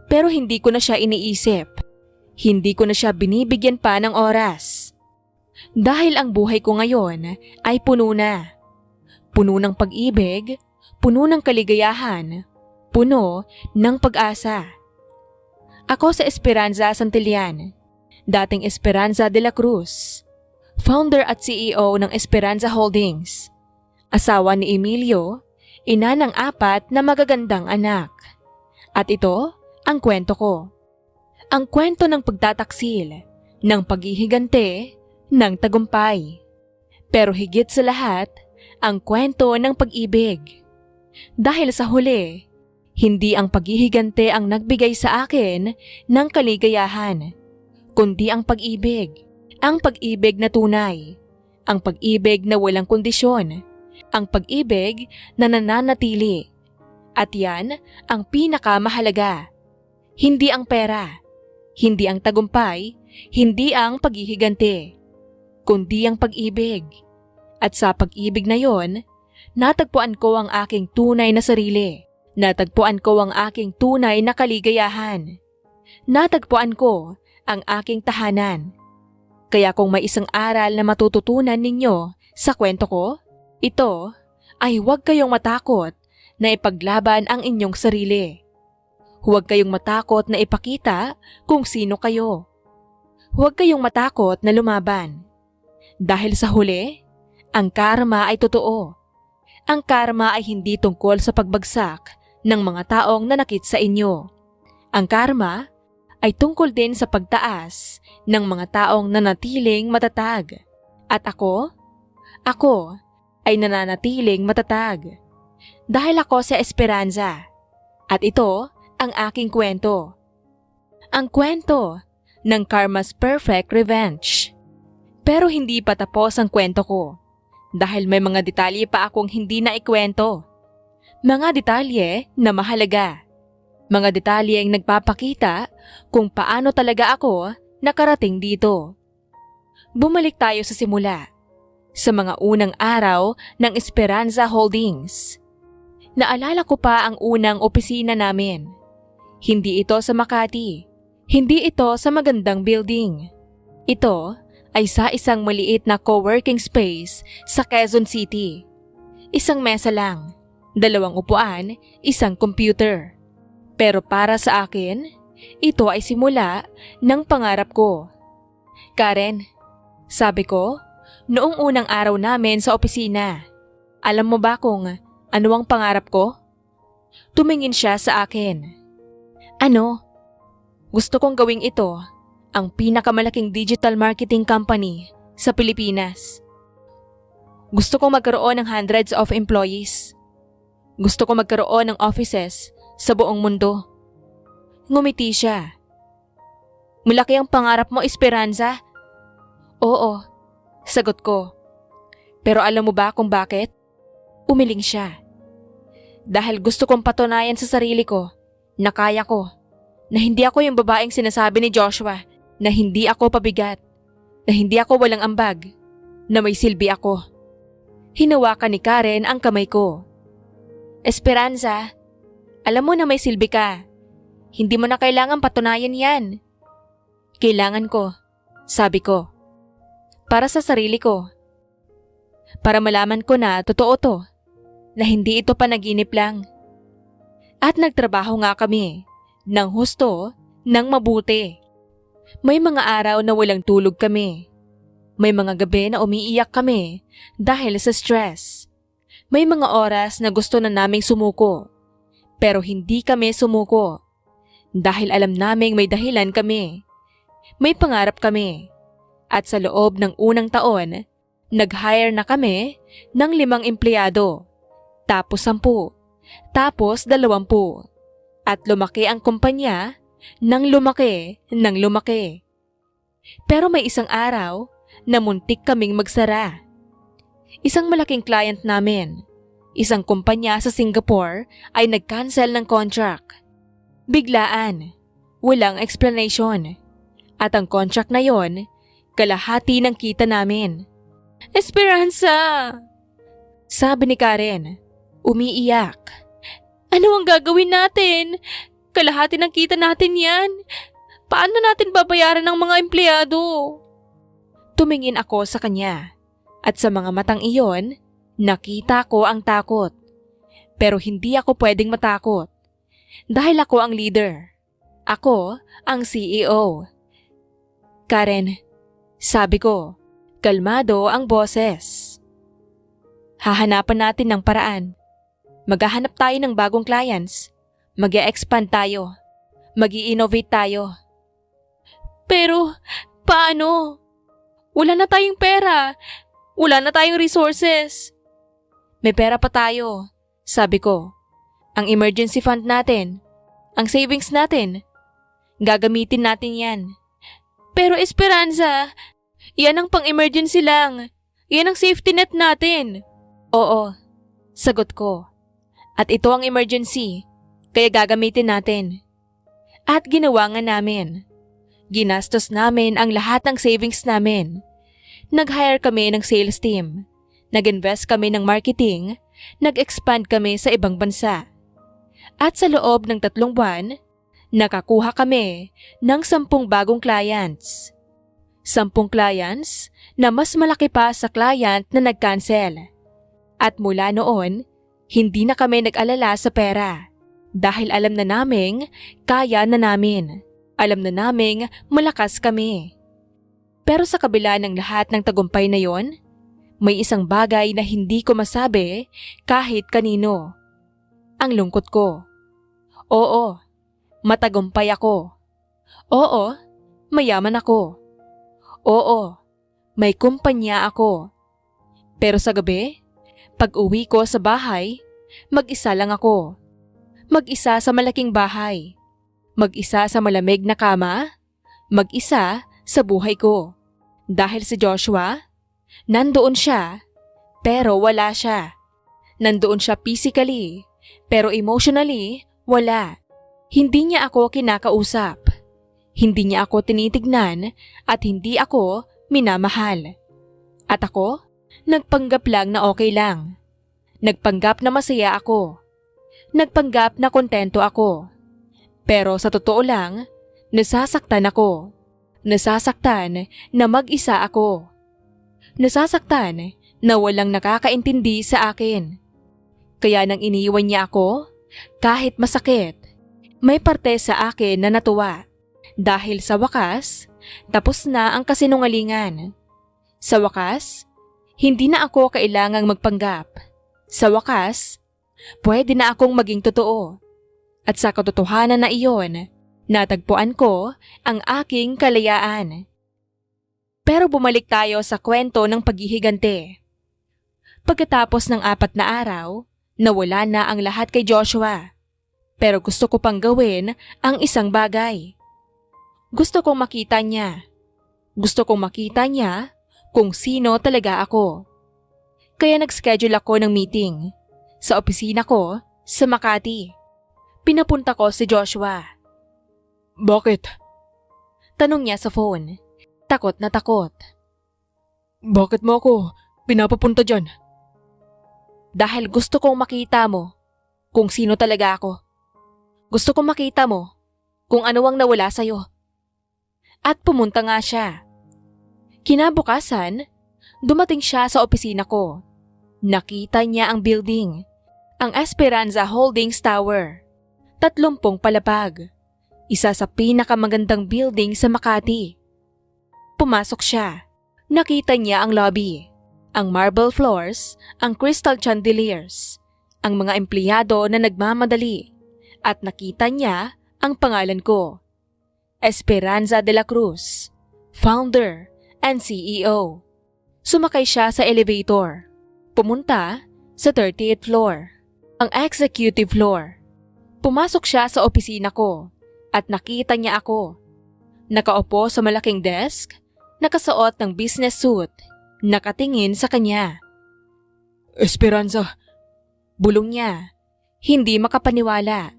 Pero hindi ko na siya iniisip. Hindi ko na siya binibigyan pa ng oras. Dahil ang buhay ko ngayon ay puno na. Puno ng pag-ibig, puno ng kaligayahan, puno ng pag-asa. Ako sa Esperanza Santillan, dating Esperanza de la Cruz. founder at CEO ng Esperanza Holdings. Asawa ni Emilio, ina ng 4 na magagandang anak. At ito ang kwento ko. Ang kwento ng pagtataksil, ng paghihigante, ng tagumpay. Pero higit sa lahat, ang kwento ng pag-ibig. Dahil sa huli, hindi ang paghihigante ang nagbigay sa akin ng kaligayahan, kundi ang pag-ibig. Ang pag-ibig na tunay. Ang pag-ibig na walang kondisyon. Ang pag-ibig na nananatili. At yan ang pinakamahalaga. Hindi ang pera. Hindi ang tagumpay. Hindi ang paghihigante. Kundi ang pag-ibig. At sa pag-ibig na yon, natagpuan ko ang aking tunay na sarili. Natagpuan ko ang aking tunay na kaligayahan. Natagpuan ko ang aking tahanan. Kaya kung may isang aral na matututunan ninyo sa kwento ko, ito ay huwag kayong matakot na ipaglaban ang inyong sarili. Huwag kayong matakot na ipakita kung sino kayo. Huwag kayong matakot na lumaban. Dahil sa huli, ang karma ay totoo. Ang karma ay hindi tungkol sa pagbagsak ng mga taong nanakit sa inyo. Ang karma ay tungkol din sa pagtaas ng mga taong nanatiling matatag. At ako ay nananatiling matatag. Dahil ako sa Esperanza. At ito ang aking kwento. Ang kwento ng Karma's Perfect Revenge. Pero hindi pa tapos ang kwento ko. Dahil may mga detalye pa akong hindi na ikwento. Mga detalye na mahalaga. Mga detalyeng nagpapakita kung paano talaga ako nakarating dito. Bumalik tayo sa simula. Sa mga unang araw ng Esperanza Holdings. Naalala ko pa ang unang opisina namin. Hindi ito sa Makati. Hindi ito sa magandang building. Ito ay sa isang maliit na co-working space sa Quezon City. Isang mesa lang, 2 upuan, isang computer. Pero para sa akin, ito ay simula ng pangarap ko. Karen, sabi ko, noong unang araw namin sa opisina, alam mo ba kung ano ang pangarap ko? Tumingin siya sa akin. Ano? Gusto kong gawing ito ang pinakamalaking digital marketing company sa Pilipinas. Gusto kong magkaroon ng hundreds of employees. Gusto kong magkaroon ng offices sa buong mundo. Ngumiti siya. Malaki ang pangarap mo, Esperanza? Oo, sagot ko. Pero alam mo ba kung bakit? Umiling siya. Dahil gusto kong patunayan sa sarili ko na kaya ko, na hindi ako yung babaeng sinasabi ni Joshua, na hindi ako pabigat, na hindi ako walang ambag, na may silbi ako. Hinawakan ni Karen ang kamay ko. Esperanza, alam mo na may silbi ka. Hindi mo na kailangan patunayan yan. Kailangan ko, sabi ko. Para sa sarili ko. Para malaman ko na totoo to. Na hindi ito panaginip lang. At nagtrabaho nga kami. Nang husto, nang mabuti. May mga araw na walang tulog kami. May mga gabi na umiiyak kami dahil sa stress. May mga oras na gusto na naming sumuko. Pero hindi kami sumuko. Dahil alam naming may dahilan kami. May pangarap kami. At sa loob ng unang taon, nag-hire na kami ng 5 empleyado. Tapos 10. Tapos 20. At lumaki ang kumpanya nang lumaki nang lumaki. Pero may isang araw na muntik kaming magsara. Isang malaking client namin, isang kumpanya sa Singapore ay nag-cancel ng contract. Biglaan, walang explanation. At ang contract na yon, kalahati ng kita namin. Esperanza! Sabi ni Karen, umiiyak. Ano ang gagawin natin? Kalahati ng kita natin yan. Paano natin babayaran ng mga empleyado? Tumingin ako sa kanya. At sa mga matang iyon, nakita ko ang takot. Pero hindi ako pwedeng matakot. Dahil ako ang leader. Ako ang CEO. Karen, sabi ko, Kalmado ang boses. Hahanapan natin ng paraan. Maghahanap tayo ng bagong clients. Mag-e-expand tayo. Mag-i-innovate tayo. Pero, paano? Wala na tayong pera. Wala na tayong resources. May pera pa tayo, sabi ko. Ang emergency fund natin, ang savings natin, gagamitin natin yan. Pero Esperanza, yan ang pang-emergency lang. Yan ang safety net natin. Oo, sagot ko. At ito ang emergency, kaya gagamitin natin. At ginawa nga namin. Ginastos namin ang lahat ng savings namin. Nag-hire kami ng sales team. Nag-invest kami ng marketing. Nag-expand kami sa ibang bansa. At sa loob ng 3 buwan, nakakuha kami ng 10 bagong clients. 10 clients na mas malaki pa sa client na nag-cancel. At mula noon, hindi na kami nag-alala sa pera. Dahil alam na naming kaya na namin. Alam na naming malakas kami. Pero sa kabila ng lahat ng tagumpay na yon, may isang bagay na hindi ko masabi kahit kanino. Ang lungkot ko. Oo, matagumpay ako. Oo, mayaman ako. Oo, may kumpanya ako. Pero sa gabi, pag uwi ko sa bahay, mag-isa lang ako. Mag-isa sa malaking bahay. Mag-isa sa malamig na kama. Mag-isa sa buhay ko. Dahil si Joshua, nandoon siya, pero wala siya. Nandoon siya physically, pero emotionally, wala. Hindi niya ako kinakausap. Hindi niya ako tinitignan at hindi ako minamahal. At ako, nagpanggap lang na okay lang. Nagpanggap na masaya ako. Nagpanggap na kontento ako. Pero sa totoo lang, nasasaktan ako. Nasasaktan na mag-isa ako. Nasasaktan na walang nakakaintindi sa akin. Kaya nang iniwan niya ako, kahit masakit, may parte sa akin na natuwa. Dahil sa wakas, tapos na ang kasinungalingan. Sa wakas, hindi na ako kailangang magpanggap. Sa wakas, pwede na akong maging totoo. At sa katotohanan na iyon, natagpuan ko ang aking kalayaan. Pero bumalik tayo sa kwento ng paghihigante. Pagkatapos ng 4 na araw, nawala na ang lahat kay Joshua. Pero gusto ko pang gawin ang isang bagay. Gusto kong makita niya. Gusto kong makita niya kung sino talaga ako. Kaya nag-schedule ako ng meeting sa opisina ko sa Makati. Pinapunta ko si Joshua. Bakit? Tanong niya sa phone. Takot na takot. Bakit mo ako pinapapunta dyan? Dahil gusto kong makita mo kung sino talaga ako. Gusto kong makita mo kung ano ang nawala sa'yo. At pumunta nga siya. Kinabukasan, dumating siya sa opisina ko. Nakita niya ang building, ang Esperanza Holdings Tower. 30 palapag. Isa sa pinakamagandang building sa Makati. Pumasok siya. Nakita niya ang lobby, ang marble floors, ang crystal chandeliers, ang mga empleyado na nagmamadali, at nakita niya ang pangalan ko. Esperanza de la Cruz, founder and CEO. Sumakay siya sa elevator. Pumunta sa 30th floor, ang executive floor. Pumasok siya sa opisina ko at nakita niya ako. Nakaupo sa malaking desk, nakasuot ng business suit, nakatingin sa kanya. Esperanza, Bulong niya, hindi makapaniwala.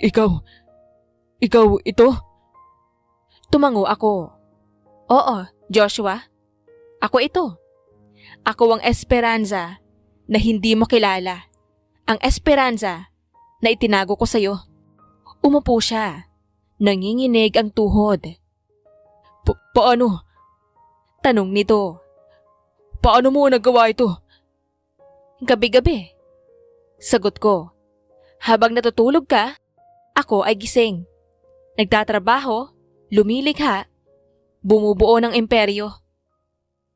Ikaw ito? Tumango ako. Oo, Joshua. Ako ito. Ako ang Esperanza na hindi mo kilala. Ang Esperanza na itinago ko sa'yo. Umupo siya. Nanginginig ang tuhod. Paano? Tanong nito. Paano mo nagawa ito? Gabi-gabi. Sagot ko. Habang natutulog ka, ako ay gising. Nagtatrabaho, lumilikha, bumubuo ng imperyo.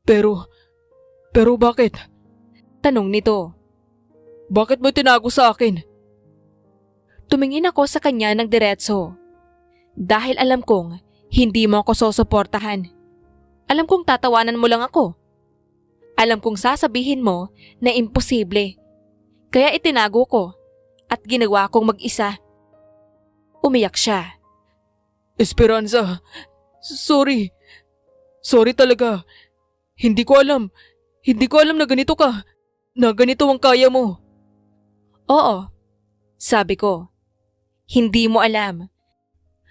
Pero bakit? Tanong nito. Bakit mo tinago sa akin? Tumingin ako sa kanya ng diretso. Dahil alam kong hindi mo ako susuportahan. Alam kong tatawanan mo lang ako. Alam kong sasabihin mo na imposible. Kaya itinago ko at ginawa kong mag-isa. Umiyak siya. Esperanza, sorry. Sorry talaga. Hindi ko alam na ganito ka. Na ganito ang kaya mo. Oo, sabi ko. Hindi mo alam.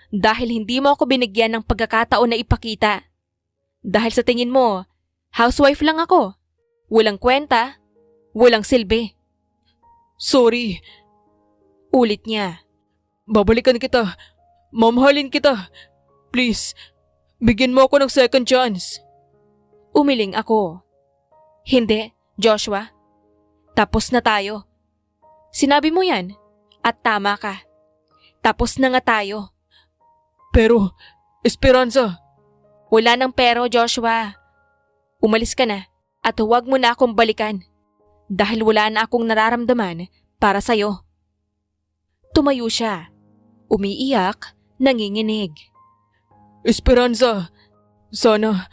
Dahil hindi mo ako binigyan ng pagkakataon na ipakita. Dahil sa tingin mo, housewife lang ako. Walang kwenta, walang silbi. Sorry. Ulit niya. Babalikan kita. Mamahalin kita. Please, bigyan mo ako ng second chance. Umiling ako. Hindi, Joshua. Tapos na tayo. Sinabi mo yan at tama ka. Tapos na nga tayo. Pero, Esperanza. Wala nang pero, Joshua. Umalis ka na at huwag mo na akong balikan. Dahil wala na akong nararamdaman para sa'yo. Tumayo siya. Umiiyak, nanginginig. Esperanza, sana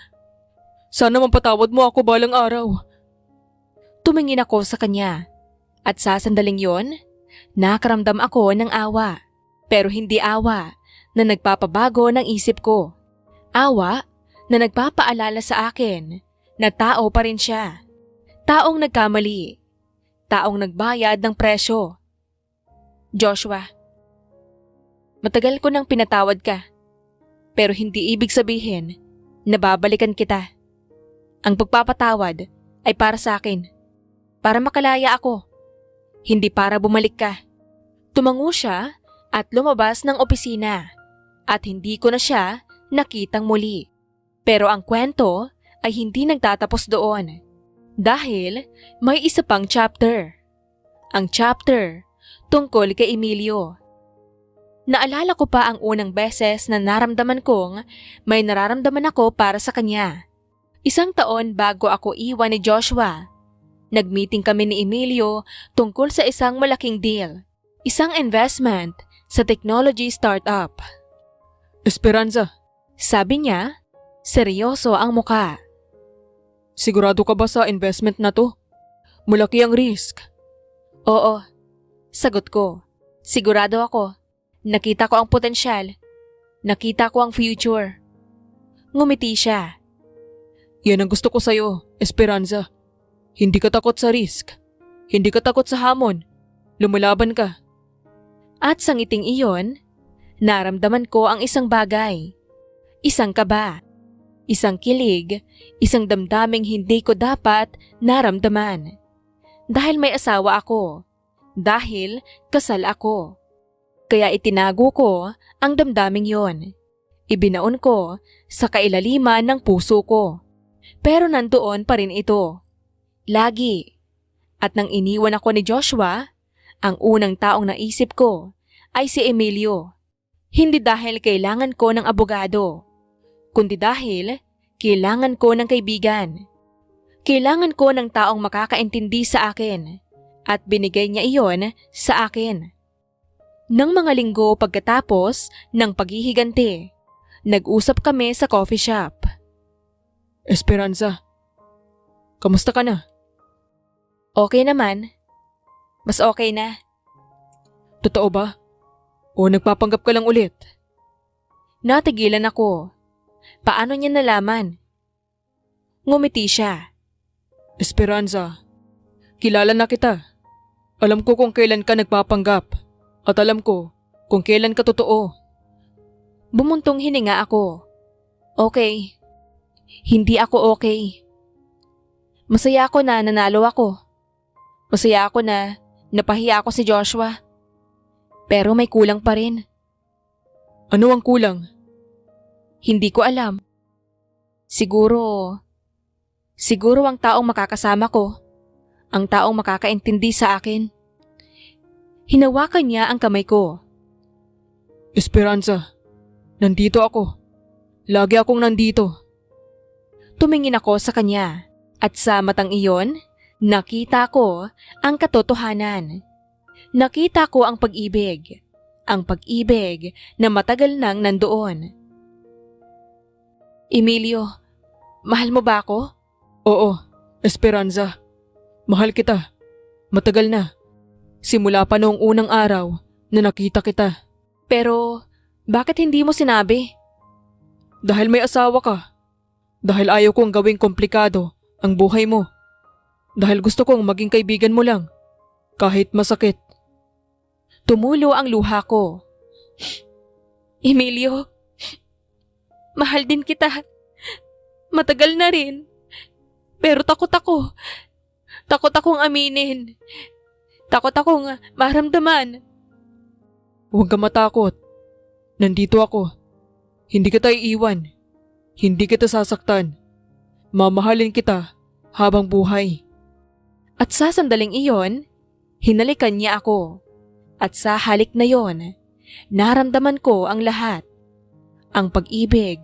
mapatawad mo ako balang araw. Tumingin ako sa kanya at sa sandaling yon, nakaramdam ako ng awa. Pero hindi awa na nagpapabago ng isip ko. Awa na nagpapaalala sa akin na tao pa rin siya. Taong nagkamali. Taong nagbayad ng presyo. Joshua, matagal ko nang pinatawad ka. Pero hindi ibig sabihin na babalikan kita. Ang pagpapatawad ay para sa akin. Para makalaya ako. Hindi para bumalik ka. Tumango siya at lumabas ng opisina. At hindi ko na siya nakitang muli. Pero ang kwento ay hindi nagtatapos doon. Dahil may isa pang chapter. Ang chapter tungkol kay Emilio. Naalala ko pa ang unang beses na naramdaman kong may nararamdaman ako para sa kanya. 1 taon bago ako iwan ni Joshua. Nagmeeting kami ni Emilio tungkol sa isang malaking deal. Isang investment sa technology startup. Esperanza, Sabi niya, seryoso ang muka. sigurado ka ba sa investment na to? Malaki ang risk. Oo, sagot ko. Sigurado ako. Nakita ko ang potensyal. Nakita ko ang future. Ngumiti siya. Yan ang gusto ko sa'yo, Esperanza. Hindi ka takot sa risk. Hindi ka takot sa hamon. Lumalaban ka. At sa ngiting iyon, naramdaman ko ang isang bagay. Isang kaba. Isang kilig. Isang damdaming hindi ko dapat naramdaman. Dahil may asawa ako. Dahil kasal ako. Kaya itinago ko ang damdaming yon. Ibinaon ko sa kailaliman ng puso ko. Pero nandoon pa rin ito. Lagi. At nang iniwan ako ni Joshua, ang unang taong naisip ko ay si Emilio. Hindi dahil kailangan ko ng abogado, kundi dahil kailangan ko ng kaibigan. Kailangan ko ng taong makakaintindi sa akin at binigay niya iyon sa akin. Nang mga linggo pagkatapos ng paghihiganti, nag-usap kami sa coffee shop. Esperanza, kamusta ka na? Okay naman. Mas okay na. Totoo ba? O nagpapanggap ka lang ulit? Natigilan ako. Paano niya nalaman? Ngumiti siya. Esperanza, kilala na kita. Alam ko kung kailan ka nagpapanggap. At alam ko kung kailan ka totoo. Bumuntong hininga ako. Okay. Hindi ako okay. Masaya ako na nanalo ako. Masaya ako na napahiya ako si Joshua. Pero may kulang pa rin. Ano ang kulang? Hindi ko alam. Siguro ang taong makakasama ko. Ang taong makakaintindi sa akin. Hinawakan niya ang kamay ko. Esperanza, nandito ako. Lagi akong nandito. Tumingin ako sa kanya at sa matang iyon, nakita ko ang katotohanan. Nakita ko ang pag-ibig. Ang pag-ibig na matagal nang nandoon. Emilio, mahal mo ba ako? Oo, Esperanza. Mahal kita. Matagal na. Simula pa noong unang araw na nakita kita. Pero, bakit hindi mo sinabi? Dahil may asawa ka. Dahil ayaw kong gawing komplikado ang buhay mo. Dahil gusto kong maging kaibigan mo lang. Kahit masakit. Tumulo ang luha ko. Emilio, mahal din kita. Matagal na rin. Pero takot ako. Takot akong aminin. Takot akong maramdaman. Huwag ka matakot. Nandito ako. Hindi kita iiwan. Hindi kita sasaktan. Mamahalin kita habang buhay. At sa sandaling iyon, hinalikan niya ako. At sa halik na yon, naramdaman ko ang lahat. Ang pag-ibig,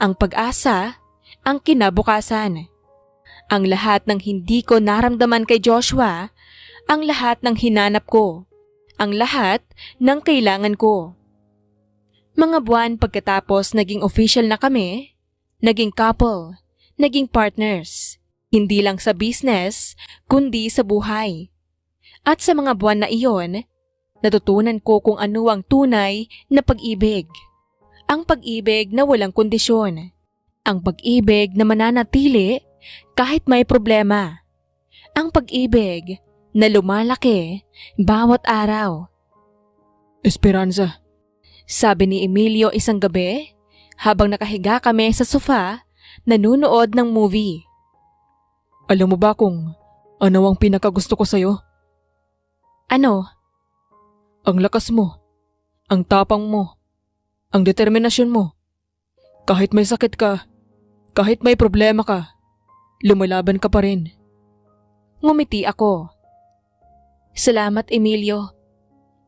ang pag-asa, ang kinabukasan. Ang lahat ng hindi ko naramdaman kay Joshua, ang lahat ng hinanap ko, ang lahat ng kailangan ko. Mga buwan pagkatapos naging official na kami, naging couple, naging partners, hindi lang sa business, kundi sa buhay. At sa mga buwan na iyon, natutunan ko kung ano ang tunay na pag-ibig. Ang pag-ibig na walang kondisyon. Ang pag-ibig na mananatili kahit may problema. Ang pag-ibig na lumalaki bawat araw. Esperanza. Sabi ni Emilio isang gabi habang nakahiga kami sa sofa nanunood ng movie. Alam mo ba kung ano ang pinakagusto ko sa'yo? Ano? Ang lakas mo, ang tapang mo, ang determinasyon mo. Kahit may sakit ka, kahit may problema ka, lumalaban ka pa rin. Ngumiti ako. Salamat, Emilio.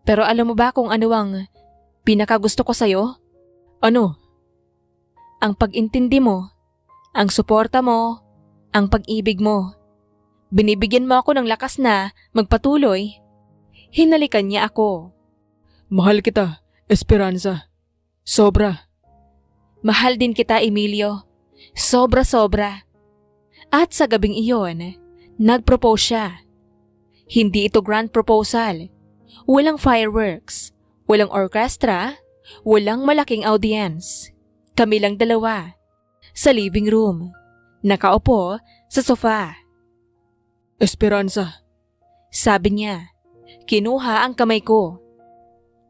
Pero alam mo ba kung ano ang pinakagusto ko sa'yo? Ano? Ang pag-intindi mo, ang suporta mo, ang pag-ibig mo. Binibigyan mo ako ng lakas na magpatuloy. Hinalikan niya ako. Mahal kita, Esperanza. Sobra. Mahal din kita, Emilio. Sobra-sobra. At sa gabing iyon, nag-propose siya. Hindi ito grand proposal. Walang fireworks, walang orchestra, walang malaking audience. Kami lang dalawa. Sa living room. Nakaupo sa sofa. Esperanza. Sabi niya. Kinuha ang kamay ko.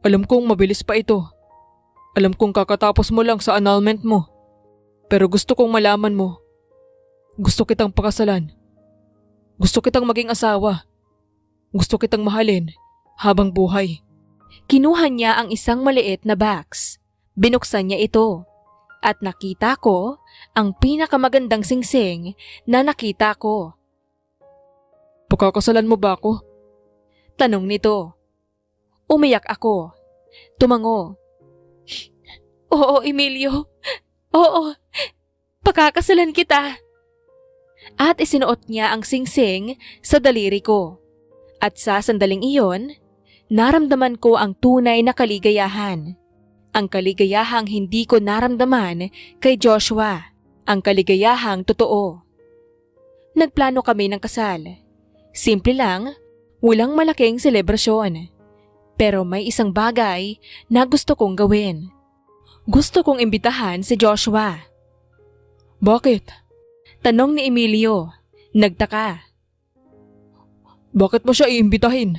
Alam kong mabilis pa ito. Alam kong kakatapos mo lang sa annulment mo. Pero gusto kong malaman mo. Gusto kitang pakasalan. Gusto kitang maging asawa. Gusto kitang mahalin habang buhay. Kinuha niya ang isang maliit na box. Binuksan niya ito. At nakita ko ang pinakamagandang singsing na nakita ko. Pakakasalan mo ba ako? Tanong nito. Umiyak ako. Tumango. Oo, Emilio. Oo. Pakakasalan kita. At isinuot niya ang singsing sa daliri ko. At sa sandaling iyon, naramdaman ko ang tunay na kaligayahan. Ang kaligayahang hindi ko naramdaman kay Joshua. Ang kaligayahang totoo. Nagplano kami ng kasal. Simple lang, walang malaking selebrasyon. Pero may isang bagay na gusto kong gawin. Gusto kong imbitahan si Joshua. Bakit? Tanong ni Emilio. Nagtaka. Bakit mo siya iimbitahin?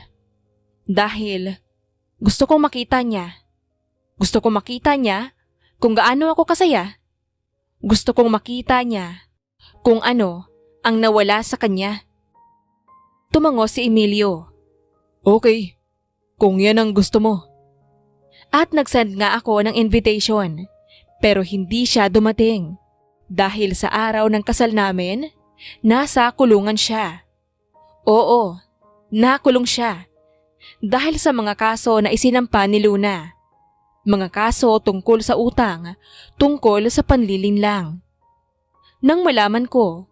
Dahil gusto kong makita niya. Gusto kong makita niya kung gaano ako kasaya. Gusto kong makita niya kung ano ang nawala sa kanya. Tumango si Emilio. Okay, kung yan ang gusto mo. At nag-send nga ako ng invitation. Pero hindi siya dumating. Dahil sa araw ng kasal namin, nasa kulungan siya. Oo, nakulong siya. Dahil sa mga kaso na isinampa ni Luna. Mga kaso tungkol sa utang, tungkol sa panlilinlang. Nang malaman ko,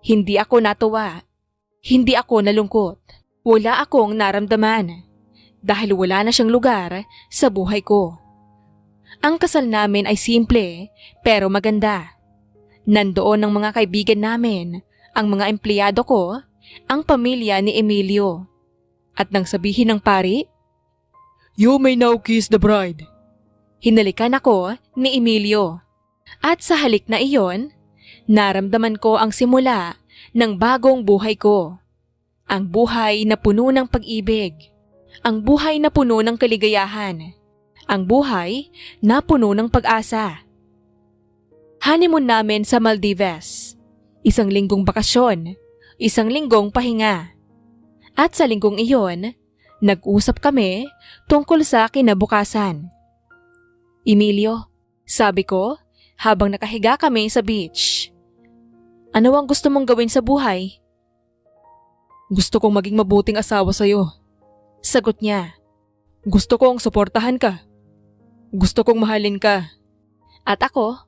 hindi ako natuwa. Hindi ako nalungkot. Wala akong naramdaman dahil wala na siyang lugar sa buhay ko. Ang kasal namin ay simple pero maganda. Nandoon ang mga kaibigan namin, ang mga empleyado ko, ang pamilya ni Emilio. At nang sabihin ng pari, You may now kiss the bride. hinalikan ako ni Emilio. At sa halik na iyon, naramdaman ko ang simula ng bagong buhay ko. Ang buhay na puno ng pag-ibig. Ang buhay na puno ng kaligayahan. Ang buhay na puno ng pag-asa. Honeymoon namin sa Maldives. 1 linggong bakasyon, 1 linggong pahinga. At sa linggong iyon, nag-usap kami tungkol sa kinabukasan. Emilio, sabi ko habang nakahiga kami sa beach. Ano ang gusto mong gawin sa buhay? Gusto kong maging mabuting asawa sa'yo. Sagot niya. Gusto kong suportahan ka. Gusto kong mahalin ka. At ako,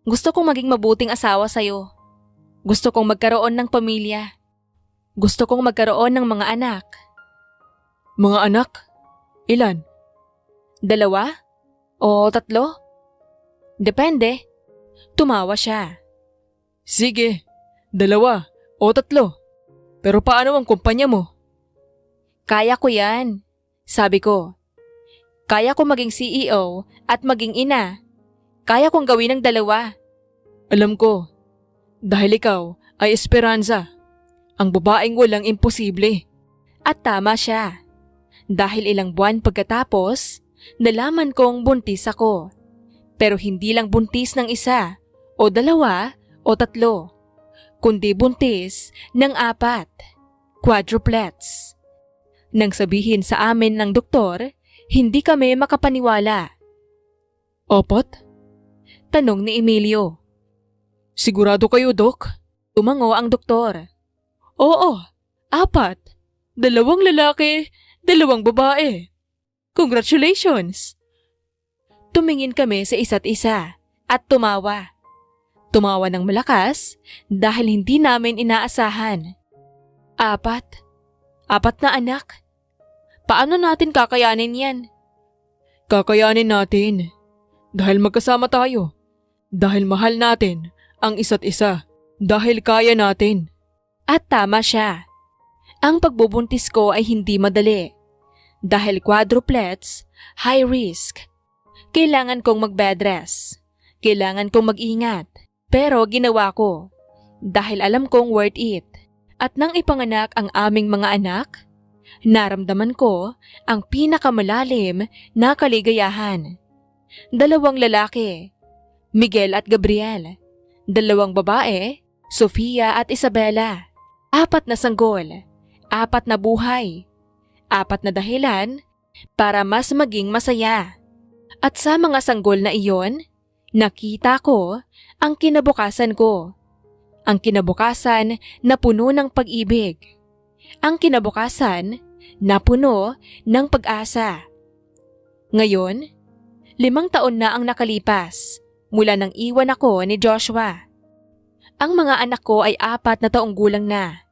gusto kong maging mabuting asawa sa'yo. Gusto kong magkaroon ng pamilya. Gusto kong magkaroon ng mga anak. Mga anak? Ilan? 2 o 3? Depende. Tumawa siya. Sige, 2 o 3. Pero paano ang kumpanya mo? Kaya ko yan. Sabi ko. Kaya ko maging CEO at maging ina. Kaya kong gawin ng 2. Alam ko. Dahil ikaw ay Esperanza. Ang babaeng walang imposible. At tama siya. Dahil ilang buwan pagkatapos, nalaman kong buntis ako. Pero hindi lang buntis ng 1 o 2 o 3, kundi buntis ng 4. Quadruplets. Nang sabihin sa amin ng doktor, hindi kami makapaniwala. 4? Tanong ni Emilio. Sigurado kayo, Dok? Tumango ang doktor. Oo, 4. 2 lalaki, 2 babae. Congratulations! Tumingin kami sa isa't isa at tumawa. Tumawa ng malakas dahil hindi namin inaasahan. 4? 4 na anak? Paano natin kakayanin yan? Kakayanin natin. Dahil magkasama tayo. Dahil mahal natin ang isa't isa. Dahil kaya natin. At tama siya. Ang pagbubuntis ko ay hindi madali. Dahil quadruplets, high risk. Kailangan kong mag-bed rest. Kailangan kong mag-ingat. Pero ginawa ko. Dahil alam kong worth it. At nang ipanganak ang aming mga anak, naramdaman ko ang pinakamalalim na kaligayahan. 2 lalaki, Miguel at Gabriel. 2 babae, Sofia at Isabela. 4 na sanggol, 4 na buhay. 4 na dahilan para mas maging masaya. At sa mga sanggol na iyon, nakita ko ang kinabukasan ko. Ang kinabukasan na puno ng pag-ibig. Ang kinabukasan na puno ng pag-asa. Ngayon, 5 taon na ang nakalipas mula nang iwan ako ni Joshua. Ang mga anak ko ay 4 na taong gulang na.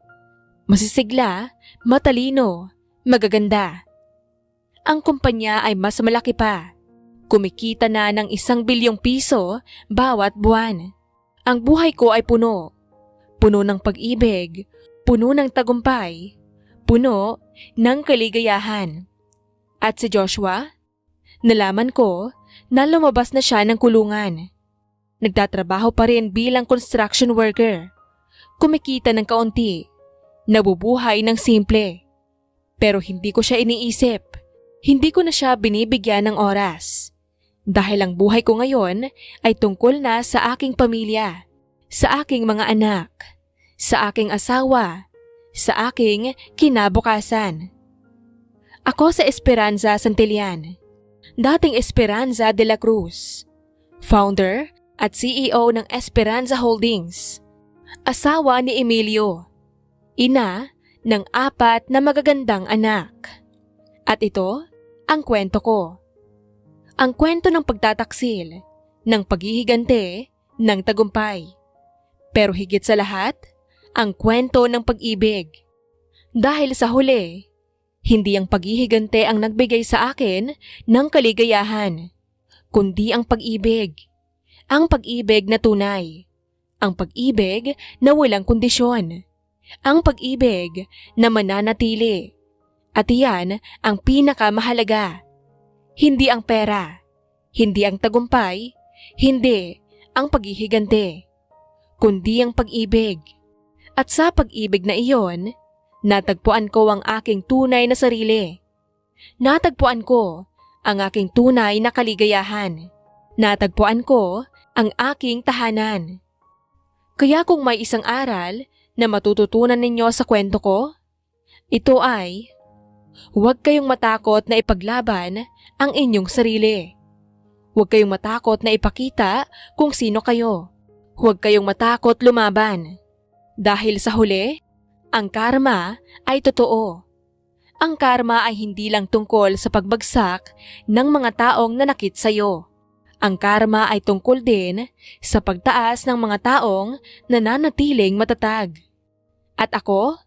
Masisigla, matalino, magaganda. Ang kumpanya ay mas malaki pa. Kumikita na ng 1 bilyong piso bawat buwan. Ang buhay ko ay puno. Puno ng pag-ibig, puno ng tagumpay, puno ng kaligayahan. At si Joshua, nalaman ko na lumabas na siya ng kulungan. Nagtatrabaho pa rin bilang construction worker. Kumikita ng kaunti, nabubuhay ng simple. Pero hindi ko siya iniisip, hindi ko na siya binibigyan ng oras. Dahil ang buhay ko ngayon ay tungkol na sa aking pamilya. Sa aking mga anak, sa aking asawa, sa aking kinabukasan. Ako sa Esperanza Santillan, dating Esperanza de la Cruz, founder at CEO ng Esperanza Holdings, asawa ni Emilio, ina ng 4 na magagandang anak. At ito ang kwento ko. Ang kwento ng pagtataksil, ng paghihigante, ng tagumpay. Pero higit sa lahat, ang kwento ng pag-ibig. Dahil sa huli, hindi ang paghihigante ang nagbigay sa akin ng kaligayahan, kundi ang pag-ibig. Ang pag-ibig na tunay. Ang pag-ibig na walang kondisyon. Ang pag-ibig na mananatili. At iyan ang pinakamahalaga. Hindi ang pera. Hindi ang tagumpay. Hindi ang paghihigante. Kundi ang pag-ibig. At sa pag-ibig na iyon, natagpuan ko ang aking tunay na sarili. Natagpuan ko ang aking tunay na kaligayahan. Natagpuan ko ang aking tahanan. Kaya kung may isang aral na matututunan ninyo sa kwento ko, ito ay, huwag kayong matakot na ipaglaban ang inyong sarili. Huwag kayong matakot na ipakita kung sino kayo. Huwag kayong matakot lumaban. Dahil sa huli, ang karma ay totoo. Ang karma ay hindi lang tungkol sa pagbagsak ng mga taong nanakit sa'yo. Ang karma ay tungkol din sa pagtaas ng mga taong nananatiling matatag. At ako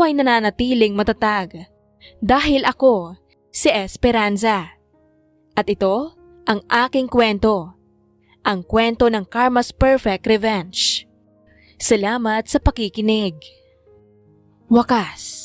ay nananatiling matatag dahil ako si Esperanza. At ito ang aking kwento, ang kwento ng Karma's Perfect Revenge. Salamat sa pakikinig. Wakas.